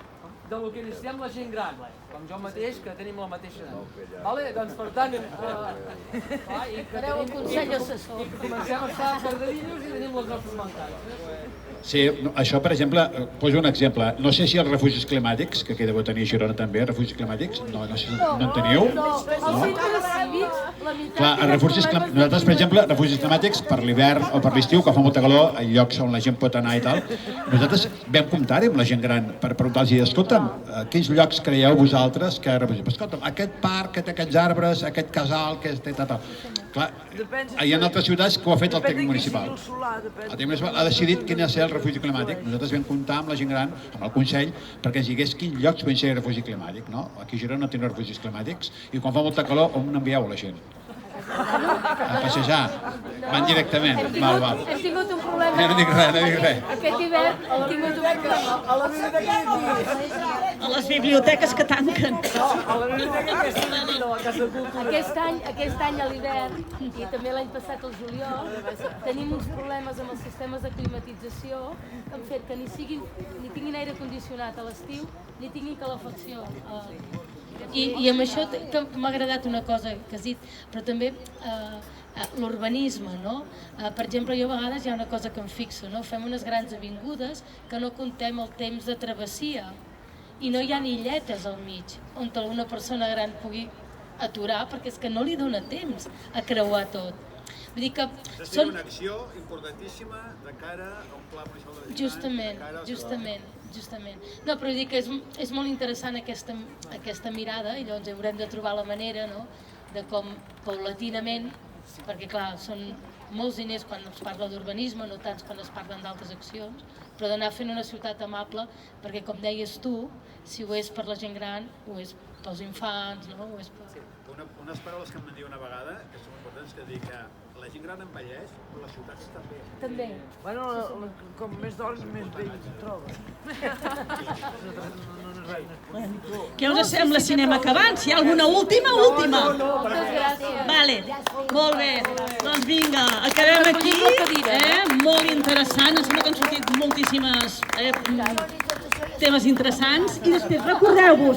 de lo que necessitem la gent gran, com jo mateix, que tenim la mateixa edat. Vale? Doncs, per tant, fareu el consell assessor. I comencem a estar perdedillos i tenim les nostres mancades. Sí, això, per exemple, poso un exemple. No sé si els refugis climàtics, que aquí deveu tenir a Girona també, refugis climàtics, no sé si no en teniu. No, els centres cívics, la meitat... Clar, nosaltres, per exemple, refugis climàtics per l'hivern o per l'estiu, quan fa molta calor, a llocs on la gent pot anar i tal, nosaltres vam comptar-hi amb la gent gran per preguntar-los, escolta'm, quins llocs creieu vosaltres que refugis? Escolta'm, aquest parc que té aquests arbres, aquest casal que té tal. Clar, hi ha altres ciutats que ho ha fet el tècnic municipal. El tècnic municipal ha decidit quin ha de ser el refugi climàtic. Nosaltres vam comptar amb la gent gran, amb el Consell, perquè ens digués quins llocs poden ser refugi climàtic. No? Aquí a Girona no tenen refugis climàtics i quan fa molta calor, on envieu la gent? A passejar. Van directament. Val. Hem tingut un problema. No dic res. Aquest hivern hem tingut un problema. A la biblioteca a les biblioteques que tanquen. No, a la biblioteca que estem de la Casa de Cultura. Aquest any a l'hivern, i també l'any passat al juliol, tenim uns problemes amb els sistemes de climatització que han fet que ni tinguin aire condicionat a l'estiu, ni tinguin calefacció. I amb això m'ha agradat una cosa que has dit, però també l'urbanisme, no? Per exemple, jo a vegades hi ha una cosa que em fixo, no? Fem unes grans avingudes que no comptem el temps de travessia i no hi ha ni illetes al mig on una persona gran pugui aturar perquè és que no li dona temps a creuar tot. Vull dir que són una acció importantíssima de cara a un pla municipal de Justament. No, però vull dir que és molt interessant aquesta mirada i llavors haurem de trobar la manera, no?, de com paulatinament, perquè clar, són molts diners quan es parla d'urbanisme, no tants quan es parlen d'altres accions, però d'anar fent una ciutat amable, perquè com deies tu, si ho és per la gent gran, ho és pels infants, no? Ho és per... Unes paraules que em van dir una vegada, que són importants, que dir que la gent gran envelleix, però les ciutats també. També. Bueno, com més d'hores, més vell et trobes. Què us sembla cinema acabant? Si hi ha alguna última? Moltes gràcies. Vale, molt bé. Doncs vinga, acabem aquí. Molt interessant, em sembla que han sortit moltíssimes temes interessants. I després recordeu-vos,